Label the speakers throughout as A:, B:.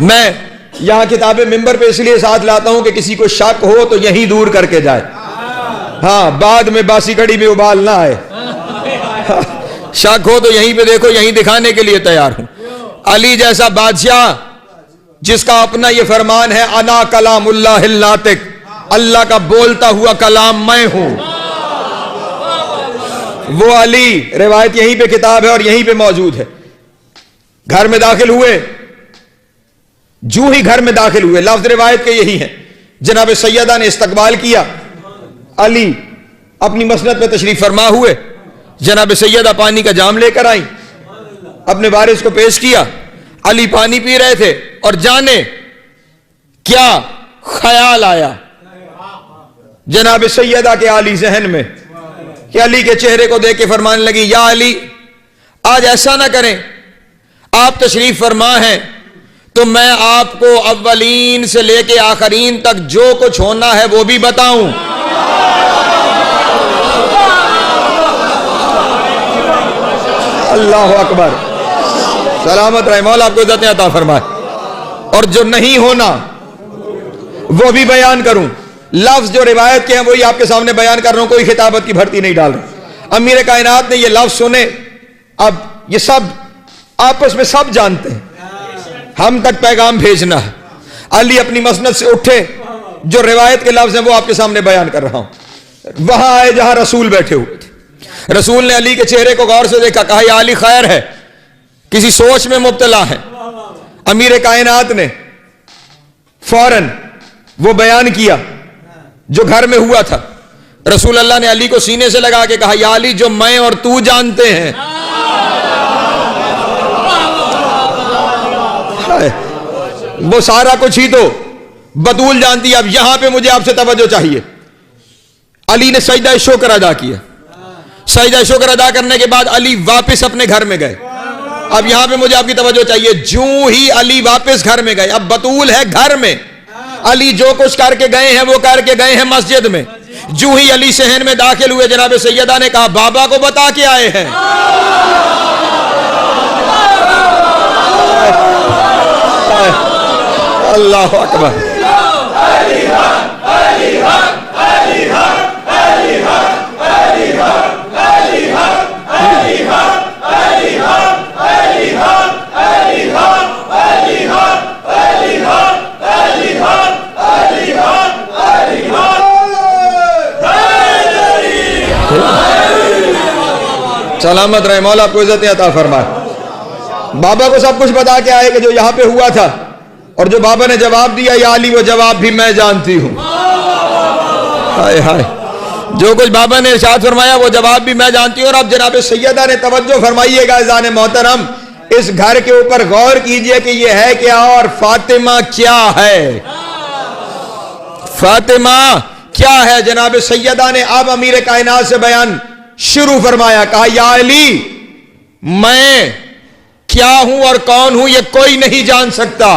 A: میں یہاں کتابیں ممبر پہ اس لیے ساتھ لاتا ہوں کہ کسی کو شک ہو تو یہیں دور کر کے جائے، ہاں بعد میں باسی کڑی میں ابال نہ آئے، شک ہو تو یہیں پہ دیکھو، یہیں دکھانے کے لیے تیار ہوں۔ علی جیسا بادشاہ جس کا اپنا یہ فرمان ہے انا کلام اللہ الناطق، اللہ کا بولتا ہوا کلام میں ہوں، وہ علی، روایت یہیں پہ کتاب ہے اور یہیں پہ موجود ہے۔ گھر میں داخل ہوئے، جو ہی گھر میں داخل ہوئے، لفظ روایت کے یہی ہیں، جناب سیدہ نے استقبال کیا، علی اپنی مسند پہ تشریف فرما ہوئے، جناب سیدہ پانی کا جام لے کر آئیں، اپنے وارث کو پیش کیا، علی پانی پی رہے تھے اور جانے کیا خیال آیا جناب سیدہ کے عالی ذہن میں کہ علی کے چہرے کو دیکھ کے فرمانے لگی، یا علی آج ایسا نہ کریں، آپ تشریف فرما ہیں تو میں آپ کو اولین سے لے کے آخرین تک جو کچھ ہونا ہے وہ بھی بتاؤں۔ اللہ اکبر، سلامت رہے، مولا آپ کو عزت عطا فرمائے، اور جو نہیں ہونا وہ بھی بیان کروں۔ لفظ جو روایت کے ہیں وہی آپ کے سامنے بیان کر رہا ہوں، کوئی خطابت کی بھرتی نہیں ڈال رہا۔ امیر کائنات نے یہ لفظ سنے، اب یہ سب آپس میں سب جانتے ہیں، ہم تک پیغام بھیجنا ہے۔ علی اپنی مسند سے اٹھے، جو روایت کے لفظ ہیں وہ آپ کے سامنے بیان کر رہا ہوں۔ وہاں آئے جہاں رسول بیٹھے ہوئے تھے، رسول نے علی کے چہرے کو غور سے دیکھا، کہا یا علی خیر ہے، کسی سوچ میں مبتلا ہے۔ امیر کائنات نے فوراً وہ بیان کیا جو گھر میں ہوا تھا۔ رسول اللہ نے علی کو سینے سے لگا کے کہا، یا علی جو میں اور تو جانتے ہیں، وہ سارا کچھ ہی تو بطول جانتی ہے، اب یہاں پہ مجھے آپ سے توجہ چاہیے۔ علی نے سجدہ شکر ادا کیا، سجدہ شکر ادا کرنے کے بعد علی واپس اپنے گھر میں گئے۔ اب یہاں پہ مجھے آپ کی توجہ چاہیے، جو ہی علی واپس گھر میں گئے، اب بطول ہے گھر میں، علی جو کچھ کر کے گئے ہیں وہ کر کے گئے ہیں مسجد میں، جو ہی علی صحن میں داخل ہوئے، جناب سیدہ نے کہا بابا کو بتا کے آئے ہیں۔ اللہ اکبر، سلامت رہے، مولا آپ کو عزت عطا فرمائے۔ بابا کو سب کچھ بتا کے آئے کہ جو یہاں پہ ہوا تھا، اور جو بابا نے جواب دیا یا علی وہ جواب بھی میں جانتی ہوں۔ ہائے ہائے، جو کچھ بابا نے ارشاد فرمایا وہ جواب بھی میں جانتی ہوں۔ اور اب جناب سیدہ نے توجہ فرمائیے گا اذان محترم، اس گھر کے اوپر غور کیجئے کہ یہ ہے کیا اور فاطمہ کیا ہے، فاطمہ کیا ہے۔ جناب سیدہ نے اب امیر کائنات سے بیان شروع فرمایا، کہا یا علی میں کیا ہوں اور کون ہوں یہ کوئی نہیں جان سکتا۔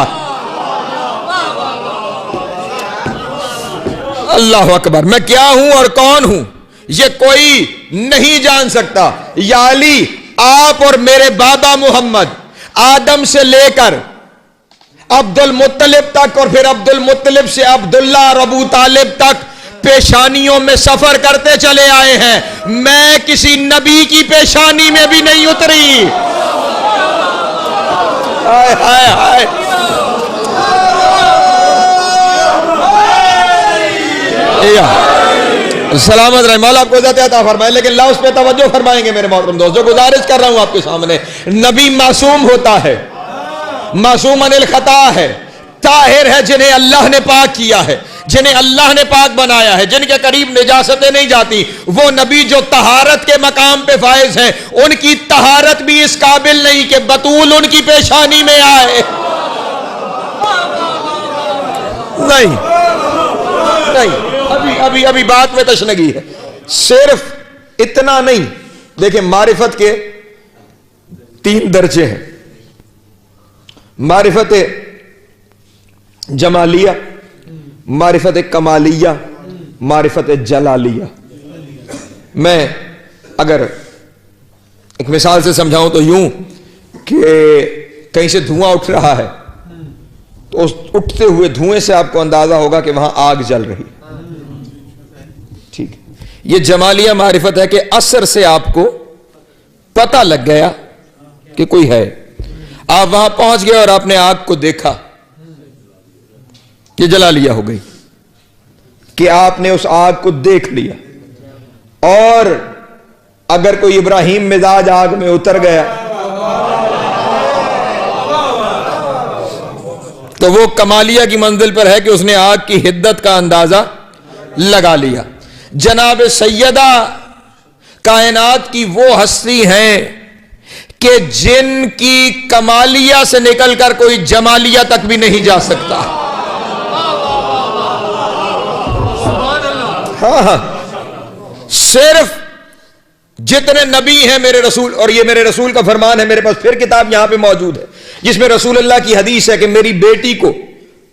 A: اللہ اکبر، میں کیا ہوں اور کون ہوں یہ کوئی نہیں جان سکتا۔ یا علی آپ اور میرے بابا محمد آدم سے لے کر عبد المطلب تک، اور پھر عبد المطلب سے عبداللہ اور ابو طالب تک پیشانیوں میں سفر کرتے چلے آئے ہیں، میں کسی نبی کی پیشانی میں بھی نہیں اتری۔ ہائے ہائے ہائے، سلامت رہے، مولا آپ کو عزت عطا فرمائے۔ لیکن لفظ پہ توجہ فرمائیں گے میرے محترم دوستو، گزارش کر رہا ہوں آپ کے سامنے، نبی معصوم ہوتا ہے، معصوم عن الخطا ہے، طاہر ہے، جنہیں اللہ نے پاک کیا ہے، جنہیں اللہ نے پاک بنایا ہے، جن کے قریب نجاستیں نہیں جاتی۔ وہ نبی جو طہارت کے مقام پہ فائز ہیں، ان کی طہارت بھی اس قابل نہیں کہ بطول ان کی پیشانی میں آئے۔ نہیں نہیں، ابھی بات میں تشنگی ہے، صرف اتنا نہیں۔ دیکھیں معرفت کے 3 درجے ہیں، معرفت جمالیہ، معرفت کمالیہ، معرفت جلالیہ۔ میں اگر ایک مثال سے سمجھاؤں تو یوں کہ کہیں سے دھواں اٹھ رہا ہے تو اس اٹھتے ہوئے دھوئیں سے آپ کو اندازہ ہوگا کہ وہاں آگ جل رہی. ٹھیک ہے, یہ جمالیہ معرفت ہے کہ اثر سے آپ کو پتہ لگ گیا کہ کوئی ہے. آپ وہاں پہنچ گئے اور آپ نے آگ کو دیکھا کہ جلالیہ ہو گئی, کہ آپ نے اس آگ کو دیکھ لیا. اور اگر کوئی ابراہیم مزاج آگ میں اتر گیا تو وہ کمالیہ کی منزل پر ہے کہ اس نے آگ کی حدت کا اندازہ لگا لیا. جناب سیدہ کائنات کی وہ ہستی ہیں کہ جن کی کمالیہ سے نکل کر کوئی جمالیہ تک بھی نہیں جا سکتا. ہاں, صرف جتنے نبی ہیں میرے رسول, اور یہ میرے رسول کا فرمان ہے, میرے پاس پھر کتاب یہاں پہ موجود ہے جس میں رسول اللہ کی حدیث ہے کہ میری بیٹی کو,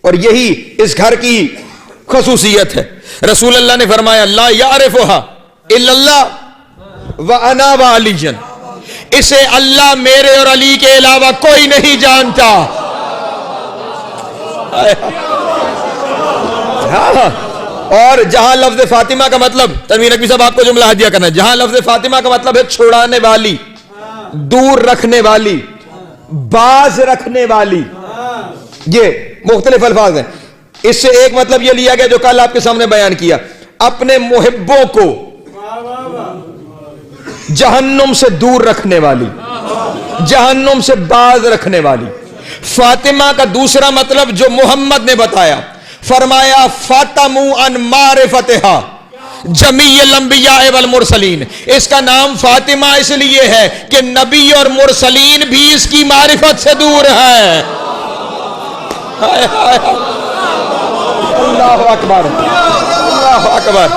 A: اور یہی اس گھر کی خصوصیت ہے, رسول اللہ نے فرمایا لا یعرفها الا اللہ وانا وعلی, اسے اللہ میرے اور علی کے علاوہ کوئی نہیں جانتا. اور جہاں لفظ فاطمہ کا مطلب, تنویر نقوی صاحب آپ کو جملہ ہدیہ کرنا ہے, جہاں لفظ فاطمہ کا مطلب ہے چھڑانے والی, دور رکھنے والی, باز رکھنے والی, یہ مختلف الفاظ ہیں. اس سے ایک مطلب یہ لیا گیا جو کل آپ کے سامنے بیان کیا, اپنے محبوں کو جہنم سے دور رکھنے والی, جہنم سے باز رکھنے والی. فاطمہ کا دوسرا مطلب جو محمد نے بتایا, فرمایا فاطموا عن معرفتها جمیع الانبیاء والمرسلین. اس کا نام فاطمہ اس لیے ہے کہ نبی اور مرسلین بھی اس کی معرفت سے دور ہیں. اللہ اکبر, اللہ اکبر.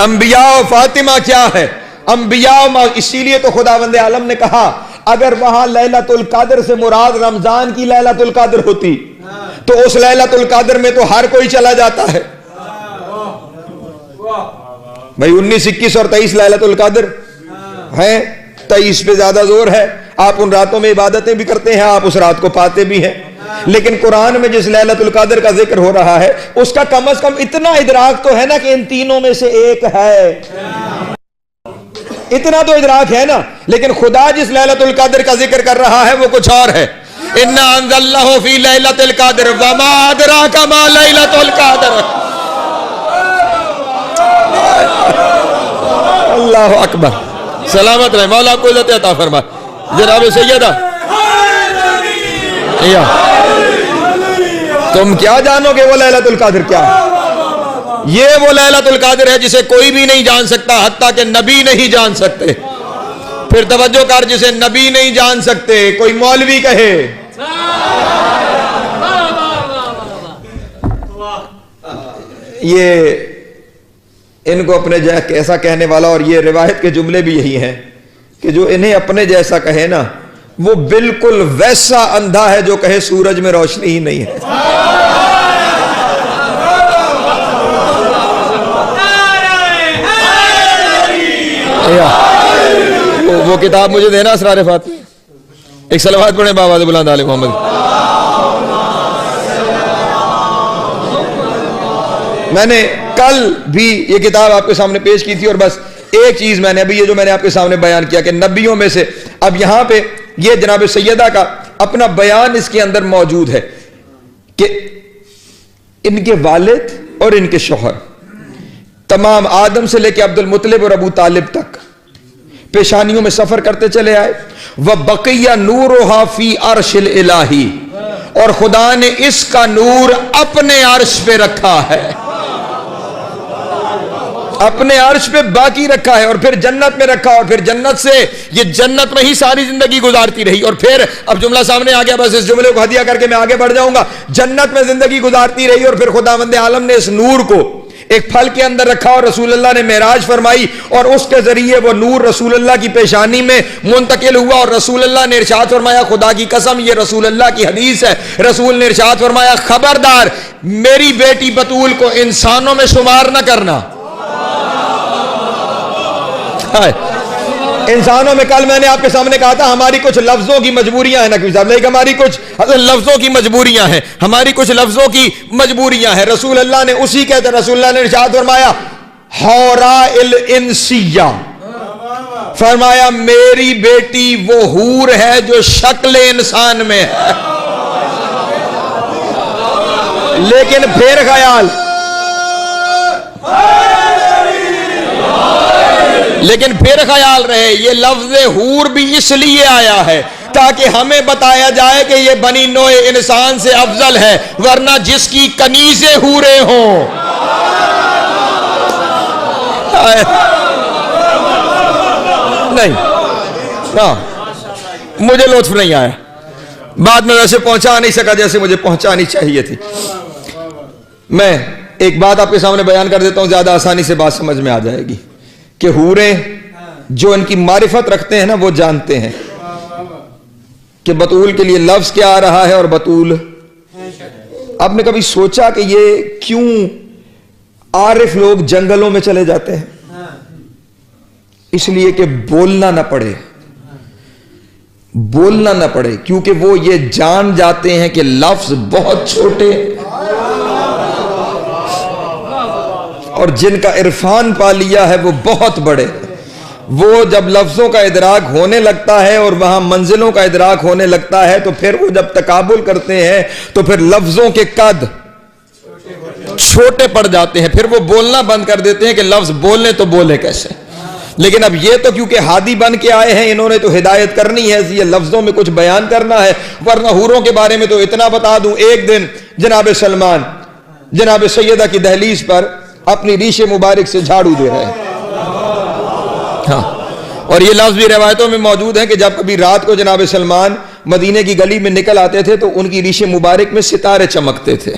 A: انبیاء و فاطمہ کیا ہے؟ انبیاء, اسی لیے تو خداوند عالم نے کہا اگر وہاں لیلۃ القدر سے مراد رمضان کی لیلۃ القدر ہوتی تو اس لیلۃ القدر میں تو ہر کوئی چلا جاتا ہے. بھائی 19, 21 اور 23 لیلۃ القدر ہیں, 23 پہ زیادہ زور ہے. آپ ان راتوں میں عبادتیں بھی کرتے ہیں, آپ اس رات کو پاتے بھی ہیں, لیکن قرآن میں جس لیلۃ القدر کا ذکر ہو رہا ہے اس کا کم از کم اتنا ادراک تو ہے نا کہ ان تینوں میں سے ایک ہے, اتنا تو ادراک ہے نا. لیکن خدا جس لیلۃ القدر کا ذکر کر رہا ہے وہ کچھ اور ہے. اِنَّا أَنزَلْنَاهُ فِي لَيْلَةِ الْقَدْرِ وَمَا أَدْرَاكَ مَا لَيْلَةُ الْقَدْرِ. اللہ اکبر, سلامت رہے, مولا آپ کو عزت عطا فرمائے. جناب سیدہ تم کیا جانو گے وہ لیلۃ القدر کیا ہے؟ یہ وہ لیلۃ القدر ہے جسے کوئی بھی نہیں جان سکتا, حتیٰ کہ نبی نہیں جان سکتے. پھر توجہ کر, جسے نبی نہیں جان سکتے کوئی مولوی کہے, یہ ان کو اپنے ایسا کہنے والا, اور یہ روایت کے جملے بھی یہی ہیں کہ جو انہیں اپنے جیسا کہے نا وہ بالکل ویسا اندھا ہے جو کہے سورج میں روشنی ہی نہیں ہے. وہ کتاب مجھے دینا اسرار فاتح, ایک صلوات پڑھیں بابا سے بلند آل محمد. میں نے کل بھی یہ کتاب آپ کے سامنے پیش کی تھی, اور بس ایک چیز میں نے ابھی یہ جو میں نے آپ کے سامنے بیان کیا کہ نبیوں میں سے, اب یہاں پہ یہ جناب سیدہ کا اپنا بیان اس کے اندر موجود ہے کہ ان کے والد اور ان کے شوہر تمام آدم سے لے کے عبد المطلب اور ابو طالب تک پیشانیوں میں سفر کرتے چلے آئے. وَبَقِيَّ نُورُهَا فِي عَرْشِ الْإِلَٰهِ, اور خدا نے اس کا نور اپنے عرش پہ رکھا ہے, اپنے عرش پہ باقی رکھا ہے, اور پھر جنت میں رکھا, اور پھر جنت سے یہ جنت میں ہی ساری زندگی گزارتی رہی. اور پھر اب جملہ سامنے آ گیا, بس اس جملے کو ہدیہ کر کے میں آگے بڑھ جاؤں گا. جنت میں زندگی گزارتی رہی, اور پھر خداوند عالم نے اس نور کو ایک پھل کے اندر رکھا, اور رسول اللہ نے معراج فرمائی, اور اس کے ذریعے وہ نور رسول اللہ کی پیشانی میں منتقل ہوا. اور رسول اللہ نے ارشاد فرمایا, خدا کی قسم یہ رسول اللہ کی حدیث ہے, رسول نے ارشاد فرمایا خبردار میری بیٹی بطول کو انسانوں میں شمار نہ کرنا. انسانوں میں کل میں نے آپ کے سامنے کہا تھا ہماری کچھ لفظوں کی مجبوریاں ہیں نقوی صاحب، لیکن ہماری کچھ لفظوں کی مجبوریاں ہیں، ہماری کچھ لفظوں کی مجبوریاں ہیں۔ رسول اللہ نے اسی کہتے ہیں، رسول اللہ نے ارشاد فرمایا حورا الانسیہ، فرمایا میری بیٹی وہ حور ہے جو شکل انسان میں ہے، لیکن پھر خیال رہے یہ لفظ حور بھی اس لیے آیا ہے تاکہ ہمیں بتایا جائے کہ یہ بنی نوع انسان سے افضل ہے، ورنہ جس کی کنیزیں حوریں ہوں۔ نہیں مجھے لطف نہیں آیا، بعد میں ویسے پہنچا نہیں سکا جیسے مجھے پہنچانی چاہیے تھی۔ میں ایک بات آپ کے سامنے بیان کر دیتا ہوں، زیادہ آسانی سے بات سمجھ میں آ جائے گی کہ حوریں جو ان کی معرفت رکھتے ہیں نا وہ جانتے ہیں کہ بطول کے لیے لفظ کیا آ رہا ہے اور بطول۔ آپ نے کبھی سوچا کہ یہ کیوں عارف لوگ جنگلوں میں چلے جاتے ہیں؟ اس لیے کہ بولنا نہ پڑے، بولنا نہ پڑے، کیونکہ وہ یہ جان جاتے ہیں کہ لفظ بہت چھوٹے اور جن کا عرفان پا لیا ہے وہ بہت بڑے۔ وہ جب لفظوں کا ادراک ہونے لگتا ہے اور وہاں منزلوں کا ادراک ہونے لگتا ہے تو پھر وہ جب تقابل کرتے ہیں تو پھر لفظوں کے قد چھوٹے پڑ جاتے ہیں، پھر وہ بولنا بند کر دیتے ہیں کہ لفظ بولنے تو بولے کیسے۔ لیکن اب یہ تو کیونکہ ہادی بن کے آئے ہیں، انہوں نے تو ہدایت کرنی ہے، یہ لفظوں میں کچھ بیان کرنا ہے، ورنہ حوروں کے بارے میں تو اتنا بتا دوں۔ ایک دن جناب سلمان جناب سیدہ کی دہلیز پر اپنی ریش مبارک سے جھاڑو دے رہے ہیں، ہاں، اور یہ لفظ بھی روایتوں میں موجود ہیں کہ جب کبھی رات کو جناب سلمان مدینے کی گلی میں نکل آتے تھے تو ان کی ریش مبارک میں ستارے چمکتے تھے۔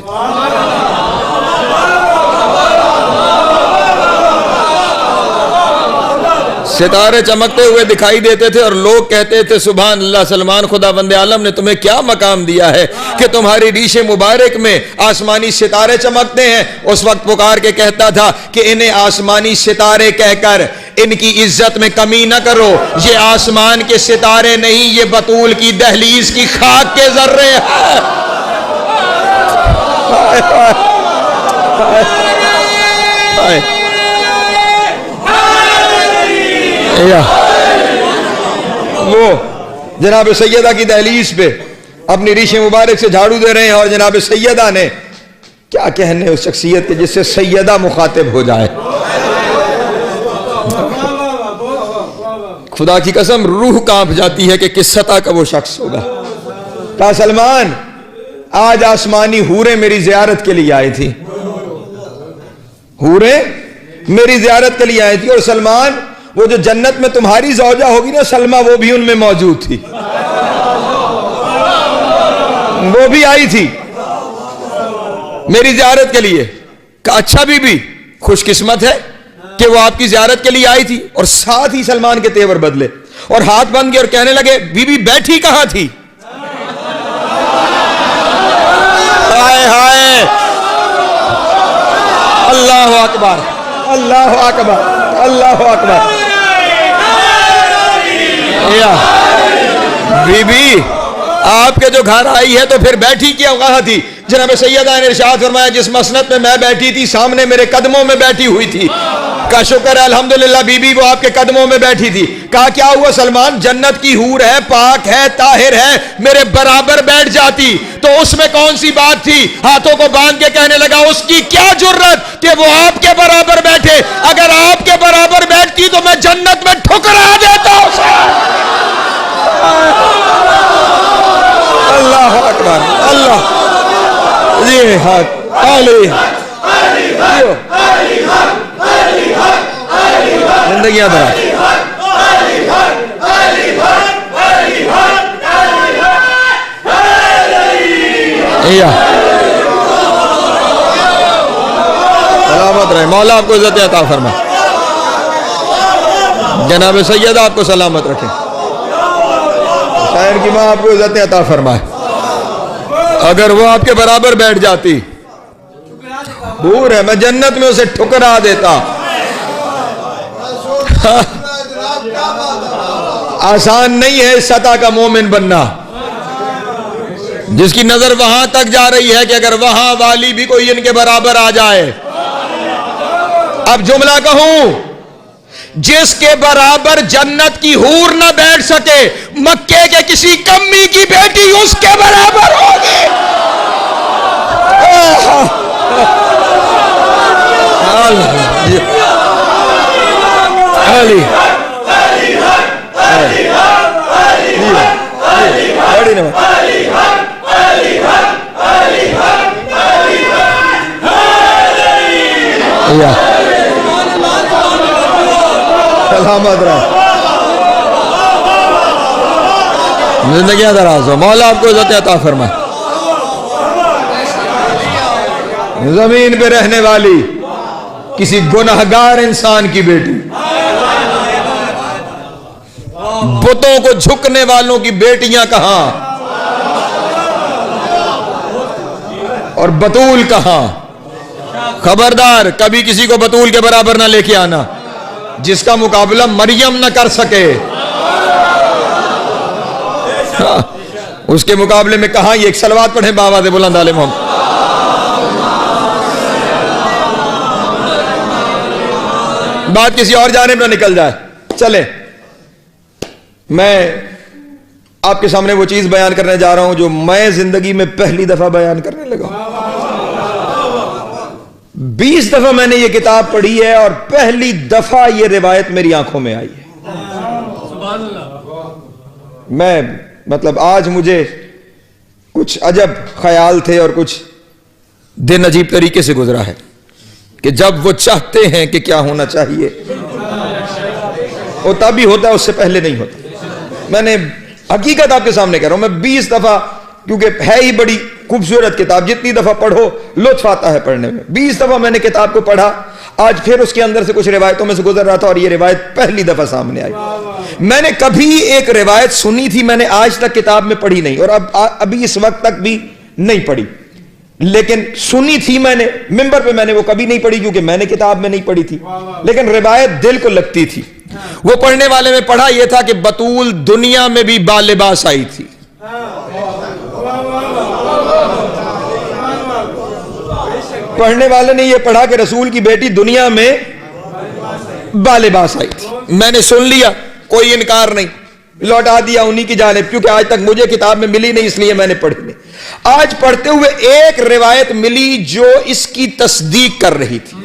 A: ستارے چمکتے ہوئے دکھائی دیتے تھے اور لوگ کہتے تھے سبحان اللہ، سلمان خدا بند عالم نے تمہیں کیا مقام دیا ہے کہ تمہاری ریش مبارک میں آسمانی ستارے چمکتے ہیں۔ اس وقت پکار کے کہتا تھا کہ انہیں آسمانی ستارے کہہ کر ان کی عزت میں کمی نہ کرو، یہ آسمان کے ستارے نہیں، یہ بطول کی دہلیز کی خاک کے ذرے ہیں۔ وہ جناب سیدہ کی دہلیز پہ اپنی ریش مبارک سے جھاڑو دے رہے ہیں اور جناب سیدہ نے کیا کہنے اس شخصیت کے جس سے سیدہ مخاطب ہو جائے۔ خدا کی قسم روح کانپ جاتی ہے کہ کس سطح کا وہ شخص ہوگا۔ کہا سلمان آج آسمانی حوریں میری زیارت کے لیے آئی تھی، حوریں میری زیارت کے لیے آئی تھی، اور سلمان وہ جو جنت میں تمہاری زوجہ ہوگی نا سلمہ، وہ بھی ان میں موجود تھی، وہ بھی آئی تھی میری زیارت کے لیے۔ کہا اچھا بی بی خوش قسمت ہے کہ وہ آپ کی زیارت کے لیے آئی تھی، اور ساتھ ہی سلمان کے تیور بدلے اور ہاتھ بند گئے اور کہنے لگے بی بی بیٹھی کہاں تھی؟ ہائے ہائے، اللہ اکبر اللہ اکبر اللہ اکبر۔ بی بی آپ کے جو گھر آئی ہے تو پھر بیٹھی کیا کہاں تھی؟ جناب سیدہ نے ارشاد فرمایا جس مسند میں میں بیٹھی تھی سامنے میرے قدموں میں بیٹھی ہوئی تھی۔ کا شکر ہے الحمدللہ بی بی وہ آپ کے قدموں میں بیٹھی تھی۔ کہا کیا ہوا سلمان؟ جنت کی حور ہے، پاک ہے، طاہر ہے، میرے برابر بیٹھ جاتی تو اس میں کون سی بات تھی؟ ہاتھوں کو باندھ کے کہنے لگا اس کی کیا جرت کہ وہ آپ کے برابر بیٹھے، اگر آپ کے برابر بیٹھتی تو میں جنت میں ٹھکرا دیتا اسے۔ اللہ اکبر اللہ جی حق علی زندگی دراز۔ سلامت رہے، مولا آپ کو عزت عطا فرمائے، جناب سیدہ آپ کو سلامت رکھے، شاعر کی ماں آپ کو عزت عطا فرمائے۔ اگر وہ آپ کے برابر بیٹھ جاتی، حور ہے، میں جنت میں اسے ٹھکرا دیتا۔ آسان نہیں ہے اس سطح کا مومن بننا جس کی نظر وہاں تک جا رہی ہے کہ اگر وہاں والی بھی کوئی ان کے برابر آ جائے. اب جملہ کہوں, جس کے برابر جنت کی حور نہ بیٹھ سکے, مکے کے کسی کمی کی بیٹی اس کے برابر ہوگی. سلامت رہے, زندگیاں دراز ہو, مولا آپ کو عزت عطا فرمائے. زمین پہ رہنے والی کسی گنہگار انسان کی بیٹی, بتوں کو جھکنے والوں کی بیٹیاں کہاں اور بطول کہاں. خبردار کبھی کسی کو بطول کے برابر نہ لے کے آنا, جس کا مقابلہ مریم نہ کر سکے. اس کے مقابلے میں کہاں. یہ ایک صلوات پڑھیں بابا دے بلند آل محمد. بات کسی اور جانب نہ نکل جائے. چلے, میں آپ کے سامنے وہ چیز بیان کرنے جا رہا ہوں جو میں زندگی میں پہلی دفعہ بیان کرنے لگا. 20 دفعہ میں نے یہ کتاب پڑھی ہے اور پہلی دفعہ یہ روایت میری آنکھوں میں آئی ہے. میں مطلب آج مجھے کچھ عجب خیال تھے اور کچھ دن عجیب طریقے سے گزرا ہے کہ جب وہ چاہتے ہیں کہ کیا ہونا چاہیے وہ تب ہی ہوتا ہے, اس سے پہلے نہیں ہوتا. میں نے حقیقت آپ کے سامنے کہہ رہا ہوں, میں 20 دفعہ, کیونکہ ہے ہی بڑی خوبصورت کتاب, جتنی دفعہ پڑھو لطف آتا ہے پڑھنے میں. 20 دفعہ میں نے کتاب کو پڑھا, آج پھر اس کے اندر سے کچھ روایتوں میں سے گزر رہا تھا اور یہ روایت پہلی دفعہ سامنے آئی. میں نے کبھی ایک روایت سنی تھی, میں نے آج تک کتاب میں پڑھی نہیں اور ابھی اس وقت تک بھی نہیں پڑھی, لیکن سنی تھی میں نے منبر پہ. میں نے وہ کبھی نہیں پڑھی کیونکہ میں نے کتاب میں نہیں پڑھی تھی, لیکن روایت دل کو لگتی تھی. وہ پڑھنے والے میں پڑھا یہ تھا کہ بطول دنیا میں بھی بالباس آئی تھی. پڑھنے والے نے یہ پڑھا کہ رسول کی بیٹی دنیا میں بالباس آئی تھی. میں نے سن لیا, کوئی انکار نہیں, لوٹا دیا انہی کی جانب, کیونکہ آج تک مجھے کتاب میں ملی نہیں اس لیے میں نے پڑھی نہیں. آج پڑھتے ہوئے ایک روایت ملی جو اس کی تصدیق کر رہی تھی.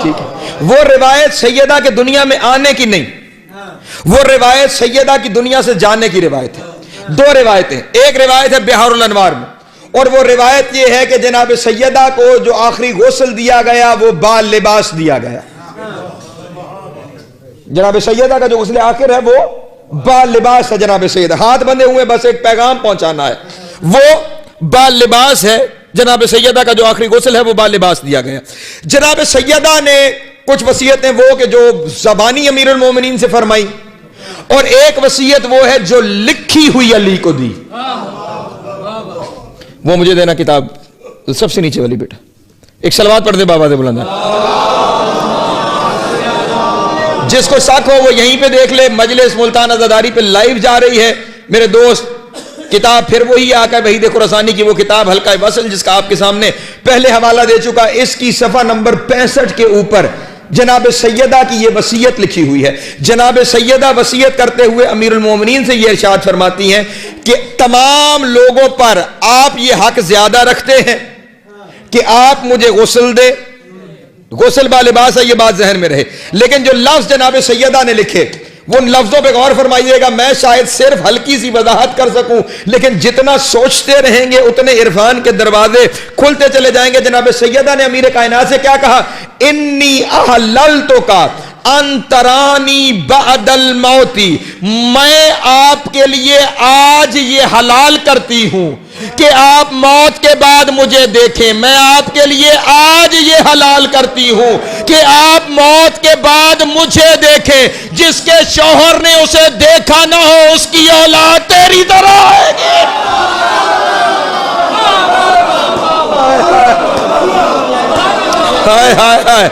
A: ٹھیک ہے, وہ روایت سیدہ کے دنیا میں آنے کی نہیں, وہ روایت سیدہ کی دنیا سے جانے کی روایت ہے. 2 روایتیں, ایک روایت ہے بہار الانوار میں, اور وہ روایت یہ ہے کہ جناب سیدہ کو جو آخری غسل دیا گیا وہ بال لباس دیا گیا. جناب سیدہ کا جو غسل آخر ہے وہ بال لباس ہے. جناب سیدہ ہاتھ بندھے ہوئے, بس ایک پیغام پہنچانا ہے, وہ بال لباس ہے. جناب سیدہ کا جو آخری غسل ہے وہ بال لباس دیا گیا. جناب سیدہ نے کچھ وصیتیں وہ کہ جو زبانی امیر المومنین سے فرمائی, اور ایک وصیت وہ ہے جو لکھی ہوئی علی کو دی. وہ مجھے دینا کتاب سب سے نیچے والی. بیٹا ایک صلوات پڑھ دے بابا دے بلند. جس کو شک ہو وہ یہیں پہ دیکھ لے, مجلس ملتان عزاداری پہ لائیو جا رہی ہے. میرے دوست کتاب پھر وہی آقا وحید خراسانی کی وہ کتاب حلقہ وصل, جس کا آپ کے سامنے پہلے حوالہ دے چکا. اس کی صفحہ نمبر 65 کے اوپر جناب سیدہ کی یہ وصیت لکھی ہوئی ہے. جناب سیدہ وصیت کرتے ہوئے امیر المومنین سے یہ ارشاد فرماتی ہیں کہ تمام لوگوں پر آپ یہ حق زیادہ رکھتے ہیں کہ آپ مجھے غسل دے. غسل بالباس ہے, یہ بات ذہن میں رہے. لیکن جو لفظ جناب سیدہ نے لکھے وہ ان لفظوں پہ غور فرمائیے گا. میں شاید صرف ہلکی سی وضاحت کر سکوں, لیکن جتنا سوچتے رہیں گے اتنے عرفان کے دروازے کھلتے چلے جائیں گے. جناب سیدہ نے امیر کائنات سے کیا کہا, انی احللتو کا انترانی بعد الموتی, میں آپ کے لیے آج یہ حلال کرتی ہوں کہ آپ موت کے بعد مجھے دیکھیں. میں آپ کے لیے آج یہ حلال کرتی ہوں کہ آپ موت کے بعد مجھے دیکھیں. جس کے شوہر نے اسے دیکھا نہ ہو اس کی اولاد تیری طرح آئے گی. ہائے ہائے ہائے